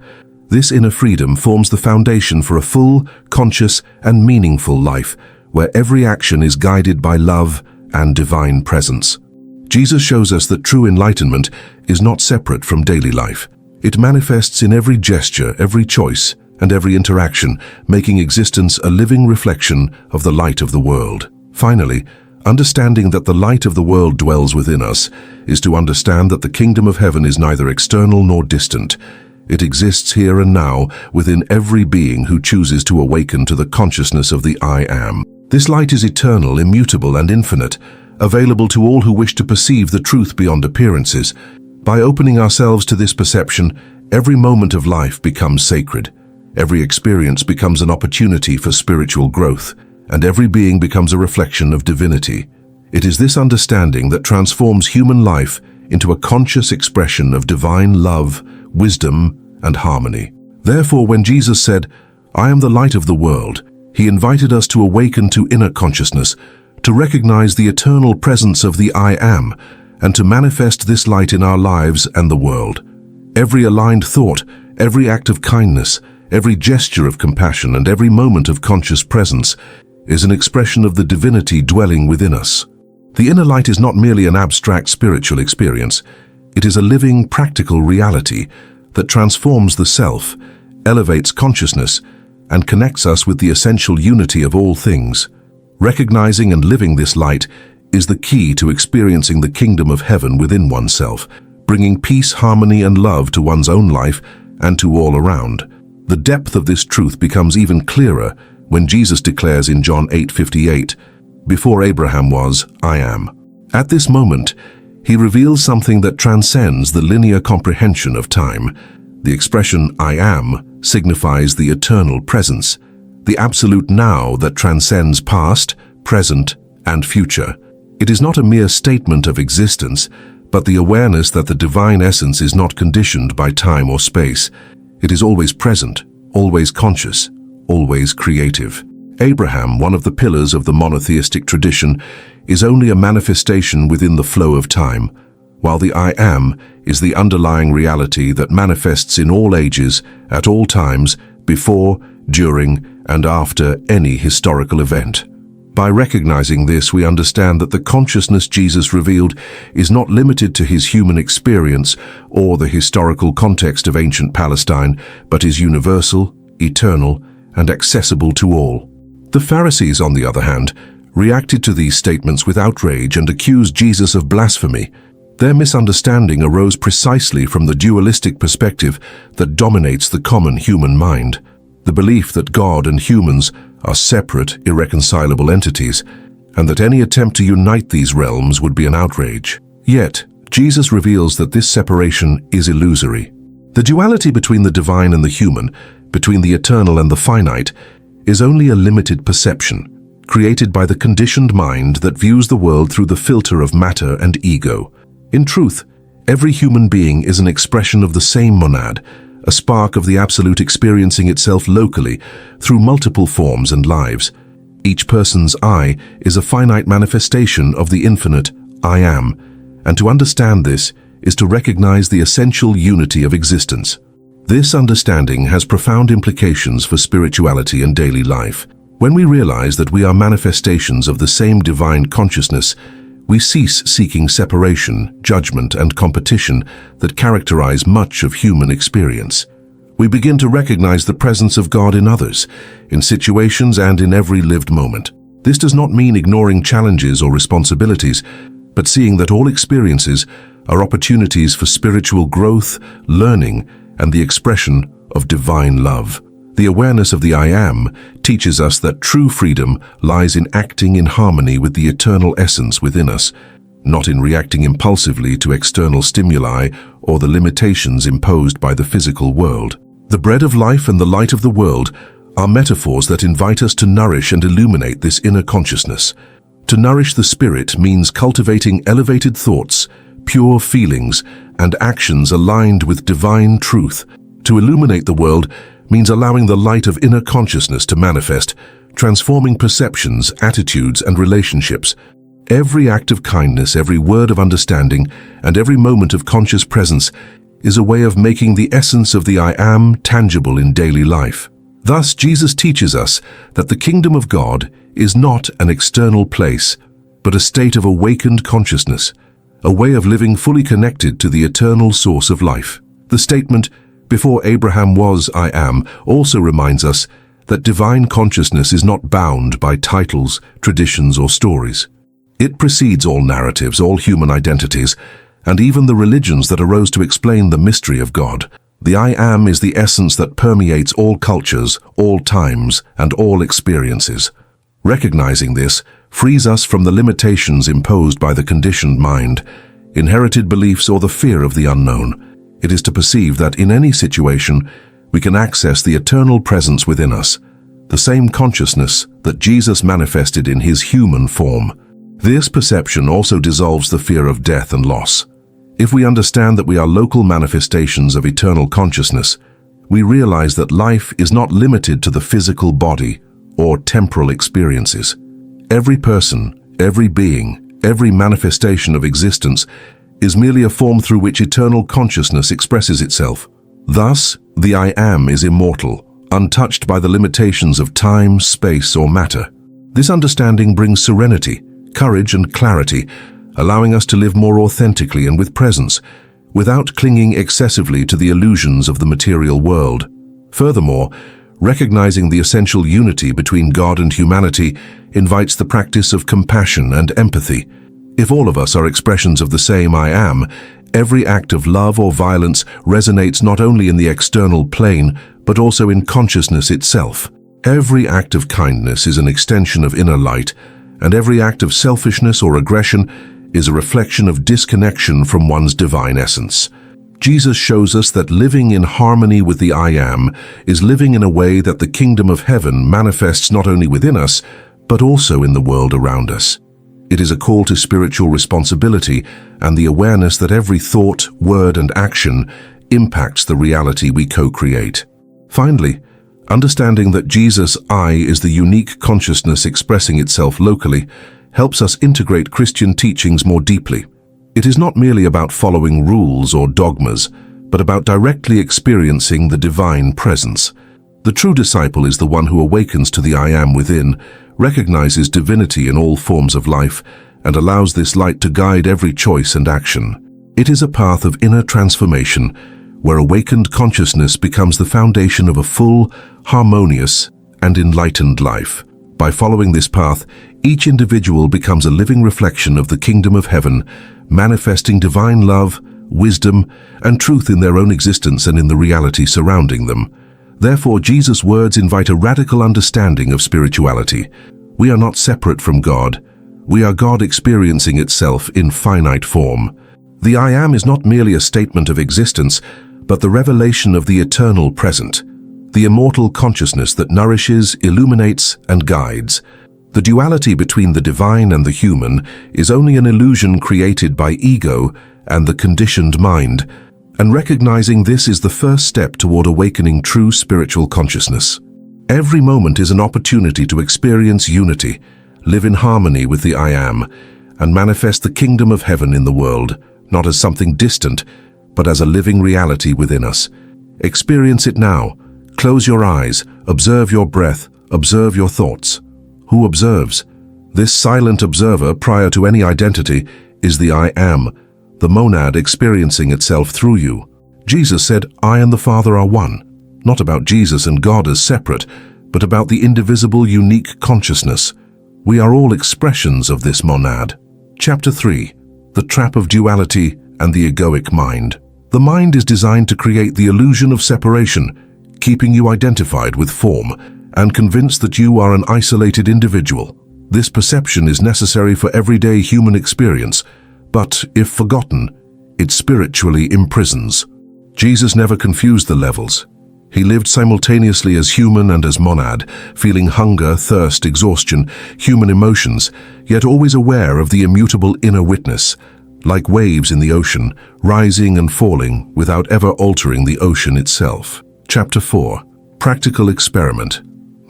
This inner freedom forms the foundation for a full, conscious, and meaningful life, where every action is guided by love and divine presence. Jesus shows us that true enlightenment is not separate from daily life. It manifests in every gesture, every choice, and every interaction, making existence a living reflection of the light of the world. Finally, understanding that the light of the world dwells within us is to understand that the kingdom of heaven is neither external nor distant. It exists here and now within every being who chooses to awaken to the consciousness of the I Am. This light is eternal, immutable, and infinite, available to all who wish to perceive the truth beyond appearances. By opening ourselves to this perception, every moment of life becomes sacred. Every experience becomes an opportunity for spiritual growth, and every being becomes a reflection of divinity. It is this understanding that transforms human life into a conscious expression of divine love, wisdom, and harmony. Therefore, when Jesus said, "I am the light of the world," He invited us to awaken to inner consciousness, to recognize the eternal presence of the I Am, and to manifest this light in our lives and the world. Every aligned thought, every act of kindness, every gesture of compassion, and every moment of conscious presence is an expression of the divinity dwelling within us. The inner light is not merely an abstract spiritual experience. It is a living, practical reality that transforms the self, elevates consciousness, and connects us with the essential unity of all things. Recognizing and living this light is the key to experiencing the kingdom of heaven within oneself, bringing peace, harmony, and love to one's own life and to all around. The depth of this truth becomes even clearer when Jesus declares in John 8:58, "Before Abraham was, I am." At this moment, he reveals something that transcends the linear comprehension of time. The expression I am signifies the eternal presence, the absolute now that transcends past, present, and future. It is not a mere statement of existence, but the awareness that the divine essence is not conditioned by time or space. It is always present, always conscious, always creative. Abraham, one of the pillars of the monotheistic tradition, is only a manifestation within the flow of time, while the I Am is the underlying reality that manifests in all ages, at all times, before, during, and after any historical event. By recognizing this, we understand that the consciousness Jesus revealed is not limited to his human experience or the historical context of ancient Palestine, but is universal, eternal, and accessible to all. The Pharisees, on the other hand, reacted to these statements with outrage and accused Jesus of blasphemy. Their misunderstanding arose precisely from the dualistic perspective that dominates the common human mind, the belief that God and humans are separate, irreconcilable entities, and that any attempt to unite these realms would be an outrage. Yet, Jesus reveals that this separation is illusory. The duality between the divine and the human, between the eternal and the finite, is only a limited perception, created by the conditioned mind that views the world through the filter of matter and ego. In truth, every human being is an expression of the same monad, a spark of the absolute experiencing itself locally through multiple forms and lives. Each person's I is a finite manifestation of the infinite I Am, and to understand this is to recognize the essential unity of existence. This understanding has profound implications for spirituality and daily life. When we realize that we are manifestations of the same divine consciousness, we cease seeking separation, judgment, and competition that characterize much of human experience. We begin to recognize the presence of God in others, in situations and in every lived moment. This does not mean ignoring challenges or responsibilities, but seeing that all experiences are opportunities for spiritual growth, learning, and the expression of divine love. The awareness of the I Am teaches us that true freedom lies in acting in harmony with the eternal essence within us, not in reacting impulsively to external stimuli or the limitations imposed by the physical world. The bread of life and the light of the world are metaphors that invite us to nourish and illuminate this inner consciousness. To nourish the spirit means cultivating elevated thoughts, pure feelings, and actions aligned with divine truth. To illuminate the world means allowing the light of inner consciousness to manifest, transforming perceptions, attitudes, and relationships. Every act of kindness, every word of understanding, and every moment of conscious presence is a way of making the essence of the I Am tangible in daily life. Thus, Jesus teaches us that the kingdom of God is not an external place, but a state of awakened consciousness, a way of living fully connected to the eternal source of life. The statement, "Before Abraham was, I am," also reminds us that divine consciousness is not bound by titles, traditions, or stories. It precedes all narratives, all human identities, and even the religions that arose to explain the mystery of God. The I Am is the essence that permeates all cultures, all times, and all experiences. Recognizing this frees us from the limitations imposed by the conditioned mind, inherited beliefs, or the fear of the unknown. It is to perceive that in any situation, we can access the eternal presence within us, the same consciousness that Jesus manifested in his human form. This perception also dissolves the fear of death and loss. If we understand that we are local manifestations of eternal consciousness, we realize that life is not limited to the physical body or temporal experiences. Every person, every being, every manifestation of existence is merely a form through which eternal consciousness expresses itself. Thus, the I Am is immortal, untouched by the limitations of time, space, or matter. This understanding brings serenity, courage, and clarity, allowing us to live more authentically and with presence, without clinging excessively to the illusions of the material world. Furthermore, recognizing the essential unity between God and humanity invites the practice of compassion and empathy. If all of us are expressions of the same I Am, every act of love or violence resonates not only in the external plane, but also in consciousness itself. Every act of kindness is an extension of inner light, and every act of selfishness or aggression is a reflection of disconnection from one's divine essence. Jesus shows us that living in harmony with the I Am is living in a way that the kingdom of heaven manifests not only within us, but also in the world around us. It is a call to spiritual responsibility and the awareness that every thought, word, and action impacts the reality we co-create. Finally, understanding that Jesus' I is the unique consciousness expressing itself locally helps us integrate Christian teachings more deeply. It is not merely about following rules or dogmas, but about directly experiencing the divine presence. The true disciple is the one who awakens to the I Am within, recognizes divinity in all forms of life, and allows this light to guide every choice and action. It is a path of inner transformation, where awakened consciousness becomes the foundation of a full, harmonious, and enlightened life. By following this path, each individual becomes a living reflection of the kingdom of heaven, manifesting divine love, wisdom, and truth in their own existence and in the reality surrounding them. Therefore, Jesus' words invite a radical understanding of spirituality. We are not separate from God. We are God experiencing itself in finite form. The I Am is not merely a statement of existence, but the revelation of the eternal present, the immortal consciousness that nourishes, illuminates, and guides. The duality between the divine and the human is only an illusion created by ego and the conditioned mind, and recognizing this is the first step toward awakening true spiritual consciousness. Every moment is an opportunity to experience unity, live in harmony with the I Am, and manifest the kingdom of heaven in the world, not as something distant, but as a living reality within us. Experience it now. Close your eyes, observe your breath, observe your thoughts. Who observes? This silent observer, prior to any identity, is the I Am, the monad experiencing itself through you. Jesus said, I and the Father are one, not about Jesus and God as separate, but about the indivisible, unique consciousness. We are all expressions of this monad. Chapter 3. The Trap of Duality and the Egoic Mind. The mind is designed to create the illusion of separation, keeping you identified with form and convinced that you are an isolated individual. This perception is necessary for everyday human experience, but, if forgotten, it spiritually imprisons. Jesus never confused the levels. He lived simultaneously as human and as monad, feeling hunger, thirst, exhaustion, human emotions, yet always aware of the immutable inner witness, like waves in the ocean, rising and falling without ever altering the ocean itself. Chapter 4. Practical Experiment.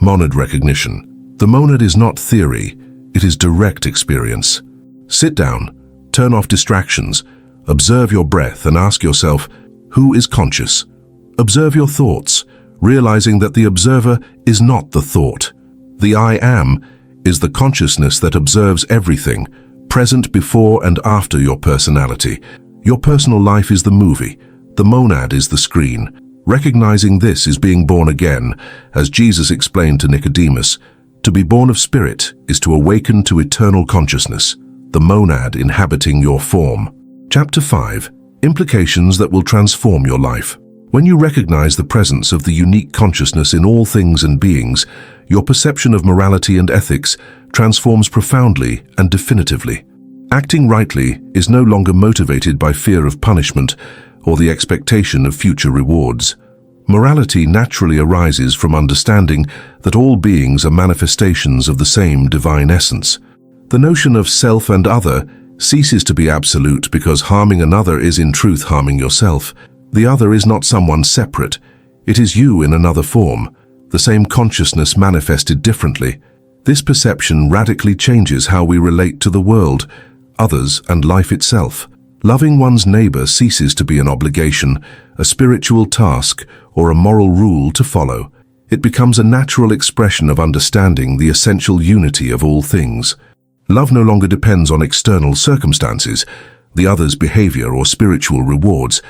Monad Recognition. The monad is not theory, it is direct experience. Sit down, turn off distractions, observe your breath and ask yourself, who is conscious? Observe your thoughts, realizing that the observer is not the thought. The I Am is the consciousness that observes everything, present before and after your personality. Your personal life is the movie, the monad is the screen. Recognizing this is being born again, as Jesus explained to Nicodemus. To be born of spirit is to awaken to eternal consciousness, the monad inhabiting your form. Chapter 5. Implications that will transform your life. When you recognize the presence of the unique consciousness in all things and beings, your perception of morality and ethics transforms profoundly and definitively. Acting rightly is no longer motivated by fear of punishment or the expectation of future rewards. Morality naturally arises from understanding that all beings are manifestations of the same divine essence. The notion of self and other ceases to be absolute because harming another is in truth harming yourself. The other is not someone separate. It is you in another form. the same consciousness manifested differently. This perception radically changes how we relate to the world, others, and life itself. Loving one's neighbor ceases to be an obligation, a spiritual task, or a moral rule to follow. It becomes a natural expression of understanding the essential unity of all things. Love no longer depends on external circumstances, the other's behavior or spiritual rewards.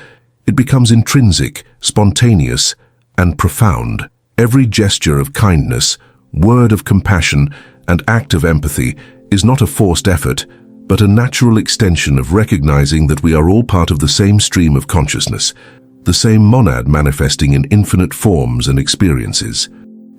It becomes intrinsic, spontaneous, and profound. Every gesture of kindness, word of compassion, and act of empathy is not a forced effort, but a natural extension of recognizing that we are all part of the same stream of consciousness, the same monad manifesting in infinite forms and experiences.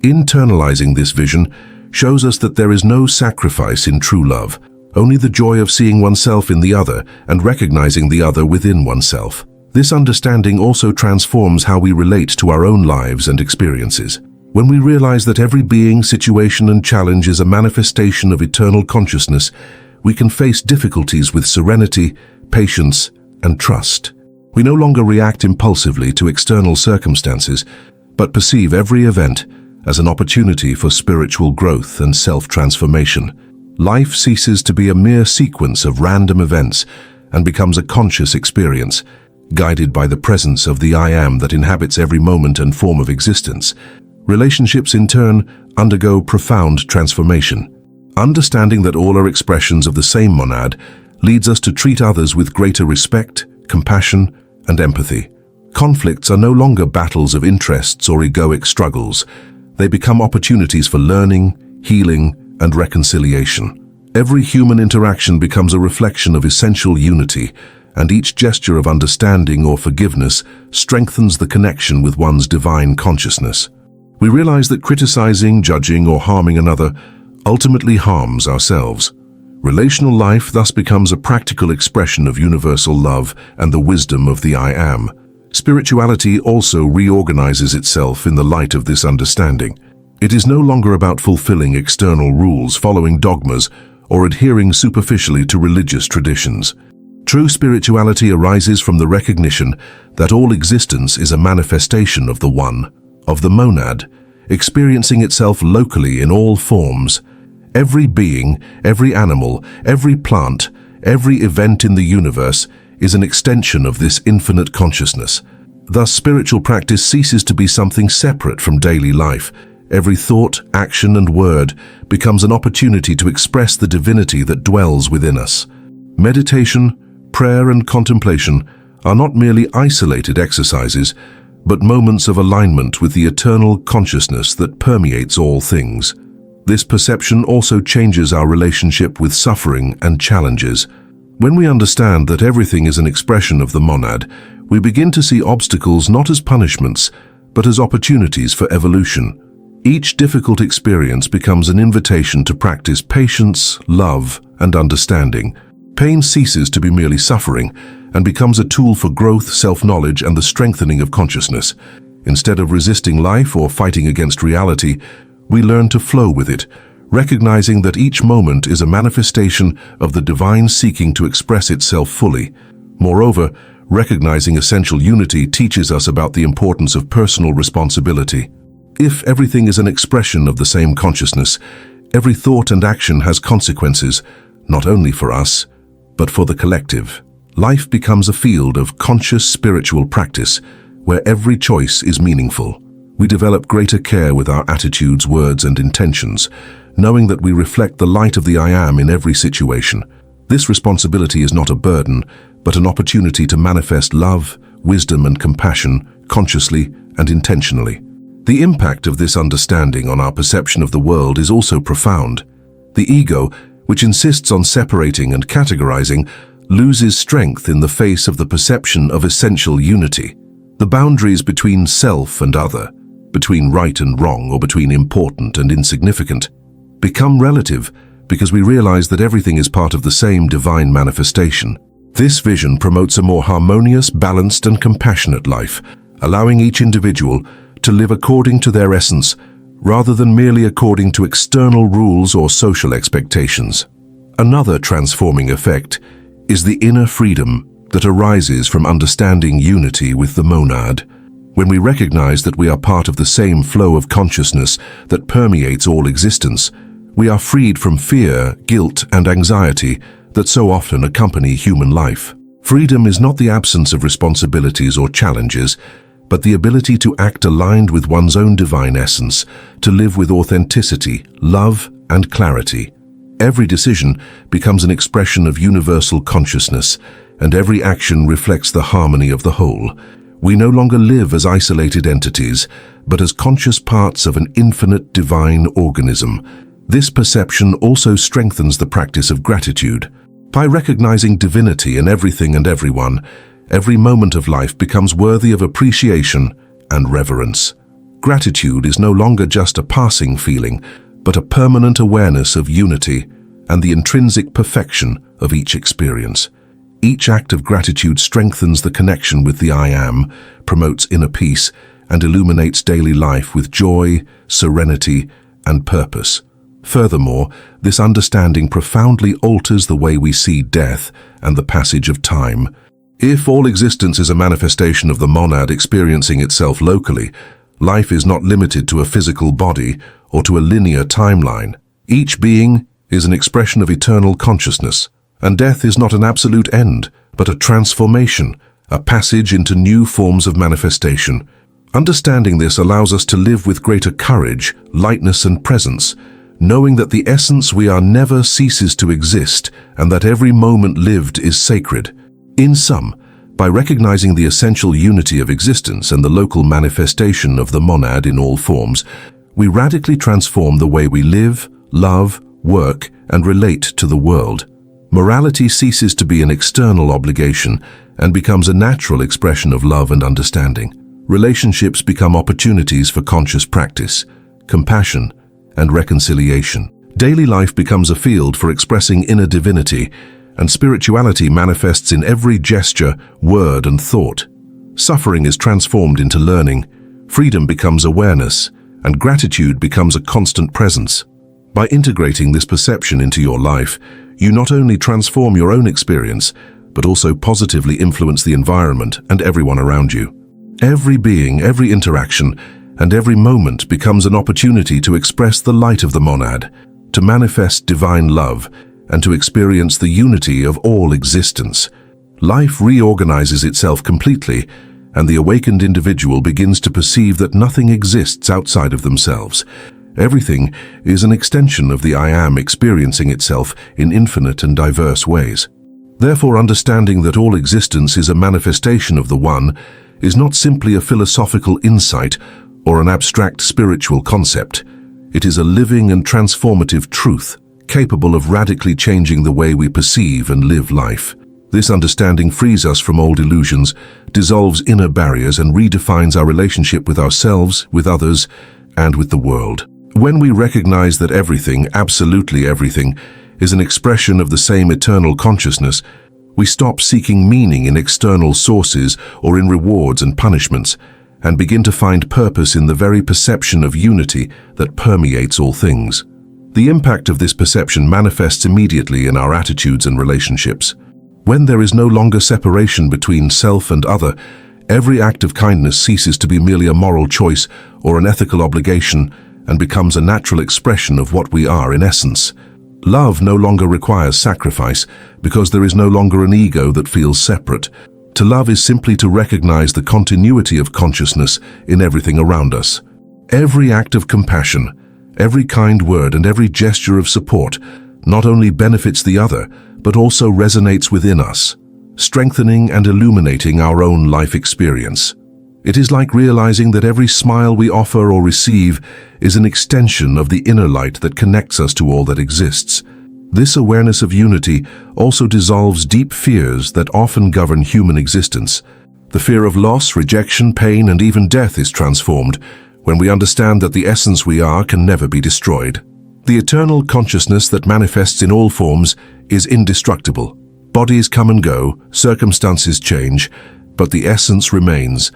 Internalizing this vision shows us that there is no sacrifice in true love, only the joy of seeing oneself in the other and recognizing the other within oneself. This understanding also transforms how we relate to our own lives and experiences. When we realize that every being, situation, and challenge is a manifestation of eternal consciousness, we can face difficulties with serenity, patience, and trust. We no longer react impulsively to external circumstances, but perceive every event as an opportunity for spiritual growth and self-transformation. Life ceases to be a mere sequence of random events and becomes a conscious experience, guided by the presence of the I Am that inhabits every moment and form of existence. Relationships, in turn, undergo profound transformation. Understanding that all are expressions of the same monad leads us to treat others with greater respect, compassion, and empathy. Conflicts are no longer battles of interests or egoic struggles. They become opportunities for learning, healing, and reconciliation. Every human interaction becomes a reflection of essential unity, and each gesture of understanding or forgiveness strengthens the connection with one's divine consciousness. We realize that criticizing, judging, or harming another ultimately harms ourselves. Relational life thus becomes a practical expression of universal love and the wisdom of the I Am. Spirituality also reorganizes itself in the light of this understanding. It is no longer about fulfilling external rules, following dogmas, or adhering superficially to religious traditions. True spirituality arises from the recognition that all existence is a manifestation of the One, of the monad, experiencing itself locally in all forms. Every being, every animal, every plant, every event in the universe is an extension of this infinite consciousness. Thus, spiritual practice ceases to be something separate from daily life. Every thought, action, and word becomes an opportunity to express the divinity that dwells within us. Meditation, prayer, and contemplation are not merely isolated exercises, but moments of alignment with the eternal consciousness that permeates all things. This perception also changes our relationship with suffering and challenges. When we understand that everything is an expression of the monad, we begin to see obstacles not as punishments, but as opportunities for evolution. Each difficult experience becomes an invitation to practice patience, love, and understanding. Pain ceases to be merely suffering and becomes a tool for growth, self-knowledge, and the strengthening of consciousness. Instead of resisting life or fighting against reality, we learn to flow with it, recognizing that each moment is a manifestation of the divine seeking to express itself fully. Moreover, recognizing essential unity teaches us about the importance of personal responsibility. If everything is an expression of the same consciousness, every thought and action has consequences, not only for us, but for the collective. Life becomes a field of conscious spiritual practice, where every choice is meaningful. We develop greater care with our attitudes, words, and intentions, knowing that we reflect the light of the I Am in every situation. This responsibility is not a burden, but an opportunity to manifest love, wisdom, and compassion consciously and intentionally. The impact of this understanding on our perception of the world is also profound. The ego, which insists on separating and categorizing, loses strength in the face of the perception of essential unity. The boundaries between self and other, between right and wrong, or between important and insignificant, become relative because we realize that everything is part of the same divine manifestation. This vision promotes a more harmonious, balanced, and compassionate life, allowing each individual to live according to their essence, rather than merely according to external rules or social expectations. Another transforming effect is the inner freedom that arises from understanding unity with the monad. When we recognize that we are part of the same flow of consciousness that permeates all existence, we are freed from fear, guilt, and anxiety that so often accompany human life. Freedom is not the absence of responsibilities or challenges, but the ability to act aligned with one's own divine essence, to live with authenticity, love, and clarity. Every decision becomes an expression of universal consciousness, and every action reflects the harmony of the whole. We no longer live as isolated entities, but as conscious parts of an infinite divine organism. This perception also strengthens the practice of gratitude. By recognizing divinity in everything and everyone, every moment of life becomes worthy of appreciation and reverence. Gratitude is no longer just a passing feeling, but a permanent awareness of unity and the intrinsic perfection of each experience. Each act of gratitude strengthens the connection with the I Am, promotes inner peace, and illuminates daily life with joy, serenity, and purpose. Furthermore, this understanding profoundly alters the way we see death and the passage of time. If all existence is a manifestation of the monad experiencing itself locally, life is not limited to a physical body or to a linear timeline. Each being is an expression of eternal consciousness, and death is not an absolute end, but a transformation, a passage into new forms of manifestation. Understanding this allows us to live with greater courage, lightness, and presence, knowing that the essence we are never ceases to exist and that every moment lived is sacred. In sum, by recognizing the essential unity of existence and the local manifestation of the monad in all forms, we radically transform the way we live, love, work, and relate to the world. Morality ceases to be an external obligation and becomes a natural expression of love and understanding. Relationships become opportunities for conscious practice, compassion, and reconciliation. Daily life becomes a field for expressing inner divinity, and spirituality manifests in every gesture, word, and thought. Suffering is transformed into learning, freedom becomes awareness, and gratitude becomes a constant presence. By integrating this perception into your life, you not only transform your own experience, but also positively influence the environment and everyone around you. Every being, every interaction, and every moment becomes an opportunity to express the light of the monad, to manifest divine love, and to experience the unity of all existence. Life reorganizes itself completely, and the awakened individual begins to perceive that nothing exists outside of themselves. Everything is an extension of the I Am experiencing itself in infinite and diverse ways. Therefore, understanding that all existence is a manifestation of the One is not simply a philosophical insight or an abstract spiritual concept. It is a living and transformative truth, capable of radically changing the way we perceive and live life. This understanding frees us from old illusions, dissolves inner barriers, and redefines our relationship with ourselves, with others, and with the world. When we recognize that everything, absolutely everything, is an expression of the same eternal consciousness, we stop seeking meaning in external sources or in rewards and punishments, and begin to find purpose in the very perception of unity that permeates all things. The impact of this perception manifests immediately in our attitudes and relationships. When there is no longer separation between self and other, every act of kindness ceases to be merely a moral choice or an ethical obligation and becomes a natural expression of what we are in essence. Love no longer requires sacrifice because there is no longer an ego that feels separate. To love is simply to recognize the continuity of consciousness in everything around us. Every act of compassion, every kind word, and every gesture of support not only benefits the other, but also resonates within us, strengthening and illuminating our own life experience. It is like realizing that every smile we offer or receive is an extension of the inner light that connects us to all that exists. This awareness of unity also dissolves deep fears that often govern human existence. The fear of loss, rejection, pain, and even death is transformed when we understand that the essence we are can never be destroyed. The eternal consciousness that manifests in all forms is indestructible. Bodies come and go, circumstances change, but the essence remains.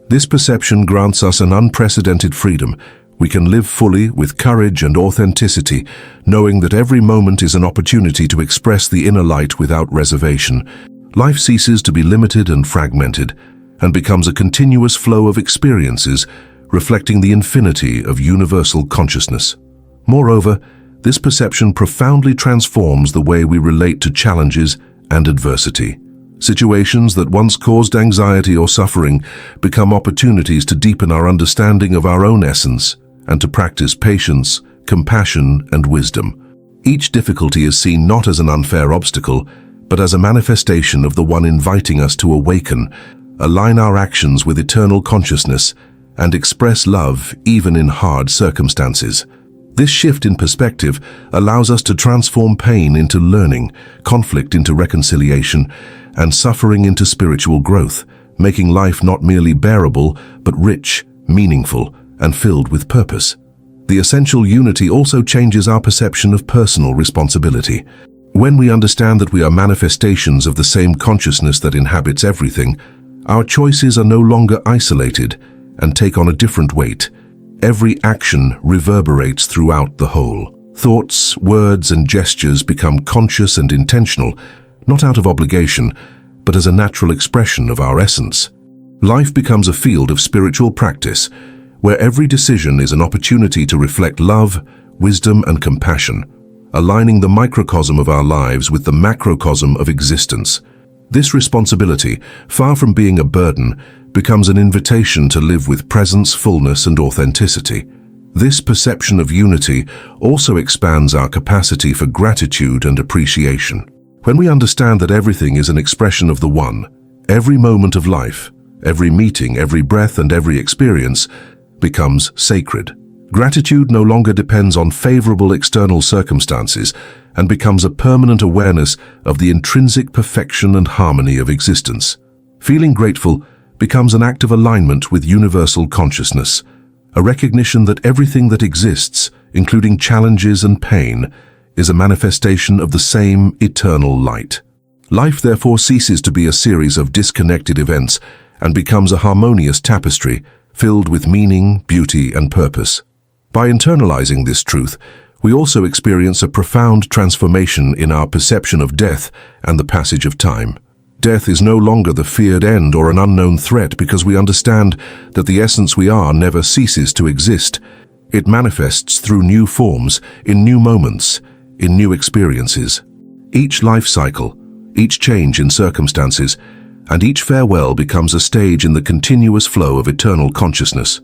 This perception grants us an unprecedented freedom. We can live fully with courage and authenticity, knowing that every moment is an opportunity to express the inner light without reservation. Life ceases to be limited and fragmented, and becomes a continuous flow of experiences reflecting the infinity of universal consciousness. Moreover, this perception profoundly transforms the way we relate to challenges and adversity. Situations that once caused anxiety or suffering become opportunities to deepen our understanding of our own essence and to practice patience, compassion, and wisdom. Each difficulty is seen not as an unfair obstacle, but as a manifestation of the one inviting us to awaken, align our actions with eternal consciousness, and express love even in hard circumstances. This shift in perspective allows us to transform pain into learning, conflict into reconciliation, and suffering into spiritual growth, making life not merely bearable, but rich, meaningful, and filled with purpose. The essential unity also changes our perception of personal responsibility. When we understand that we are manifestations of the same consciousness that inhabits everything, our choices are no longer isolated and take on a different weight. Every action reverberates throughout the whole. Thoughts, words, and gestures become conscious and intentional, not out of obligation, but as a natural expression of our essence. Life becomes a field of spiritual practice, where every decision is an opportunity to reflect love, wisdom, and compassion, aligning the microcosm of our lives with the macrocosm of existence. This responsibility, far from being a burden, becomes an invitation to live with presence, fullness, and authenticity. This perception of unity also expands our capacity for gratitude and appreciation. When we understand that everything is an expression of the One, every moment of life, every meeting, every breath, and every experience becomes sacred. Gratitude no longer depends on favorable external circumstances and becomes a permanent awareness of the intrinsic perfection and harmony of existence. Feeling grateful becomes an act of alignment with universal consciousness, a recognition that everything that exists, including challenges and pain, is a manifestation of the same eternal light. Life therefore ceases to be a series of disconnected events and becomes a harmonious tapestry filled with meaning, beauty, and purpose. By internalizing this truth, we also experience a profound transformation in our perception of death and the passage of time. Death is no longer the feared end or an unknown threat because we understand that the essence we are never ceases to exist. It manifests through new forms, in new moments, in new experiences. Each life cycle, each change in circumstances, and each farewell becomes a stage in the continuous flow of eternal consciousness.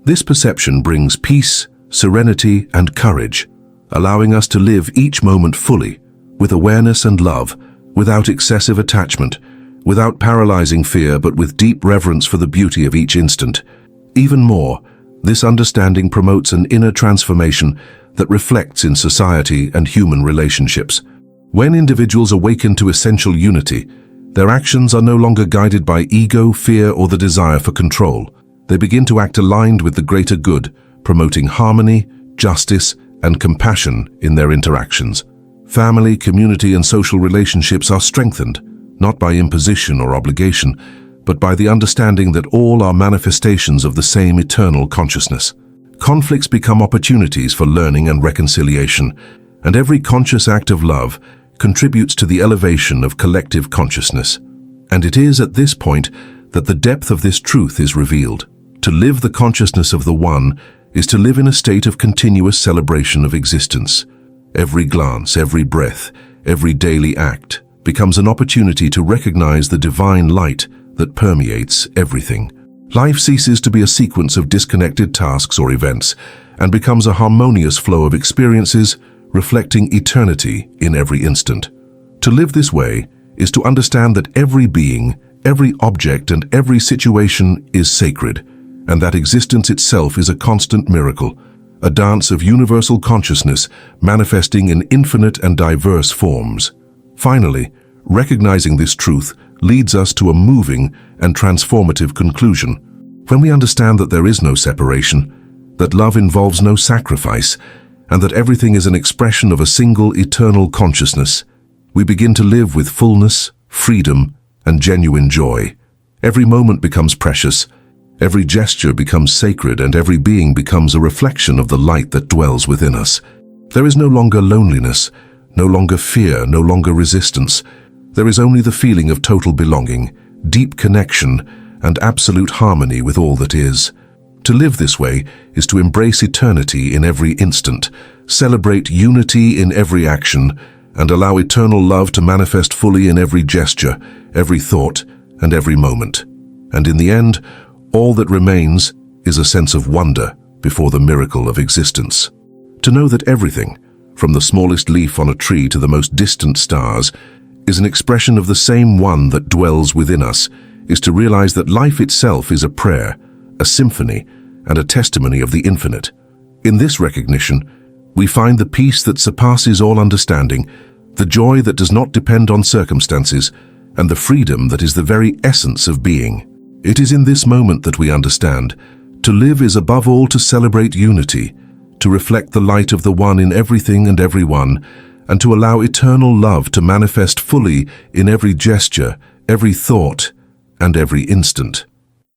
This perception brings peace, serenity, and courage, allowing us to live each moment fully, with awareness and love, without excessive attachment, without paralyzing fear, but with deep reverence for the beauty of each instant. Even more, this understanding promotes an inner transformation that reflects in society and human relationships. When individuals awaken to essential unity, their actions are no longer guided by ego, fear, or the desire for control. They begin to act aligned with the greater good, promoting harmony, justice, and compassion in their interactions. Family, community, and social relationships are strengthened, not by imposition or obligation, but by the understanding that all are manifestations of the same eternal consciousness. Conflicts become opportunities for learning and reconciliation, and every conscious act of love contributes to the elevation of collective consciousness. And it is at this point that the depth of this truth is revealed. To live the consciousness of the One is to live in a state of continuous celebration of existence. Every glance, every breath, every daily act becomes an opportunity to recognize the divine light that permeates everything. Life ceases to be a sequence of disconnected tasks or events and becomes a harmonious flow of experiences reflecting eternity in every instant. To live this way is to understand that every being, every object, and every situation is sacred, and that existence itself is a constant miracle, a dance of universal consciousness manifesting in infinite and diverse forms. Finally, recognizing this truth leads us to a moving and transformative conclusion. When we understand that there is no separation, that love involves no sacrifice, and that everything is an expression of a single eternal consciousness, we begin to live with fullness, freedom, and genuine joy. Every moment becomes precious, every gesture becomes sacred, and every being becomes a reflection of the light that dwells within us. There is no longer loneliness, no longer fear, no longer resistance. There is only the feeling of total belonging, deep connection, and absolute harmony with all that is. To live this way is to embrace eternity in every instant, celebrate unity in every action, and allow eternal love to manifest fully in every gesture, every thought, and every moment. And in the end, all that remains is a sense of wonder before the miracle of existence. To know that everything, from the smallest leaf on a tree to the most distant stars, is an expression of the same one that dwells within us, is to realize that life itself is a prayer, a symphony, and a testimony of the infinite. In this recognition, we find the peace that surpasses all understanding, the joy that does not depend on circumstances, and the freedom that is the very essence of being. It is in this moment that we understand, to live is above all to celebrate unity, to reflect the light of the One in everything and everyone, and to allow eternal love to manifest fully in every gesture, every thought, and every instant.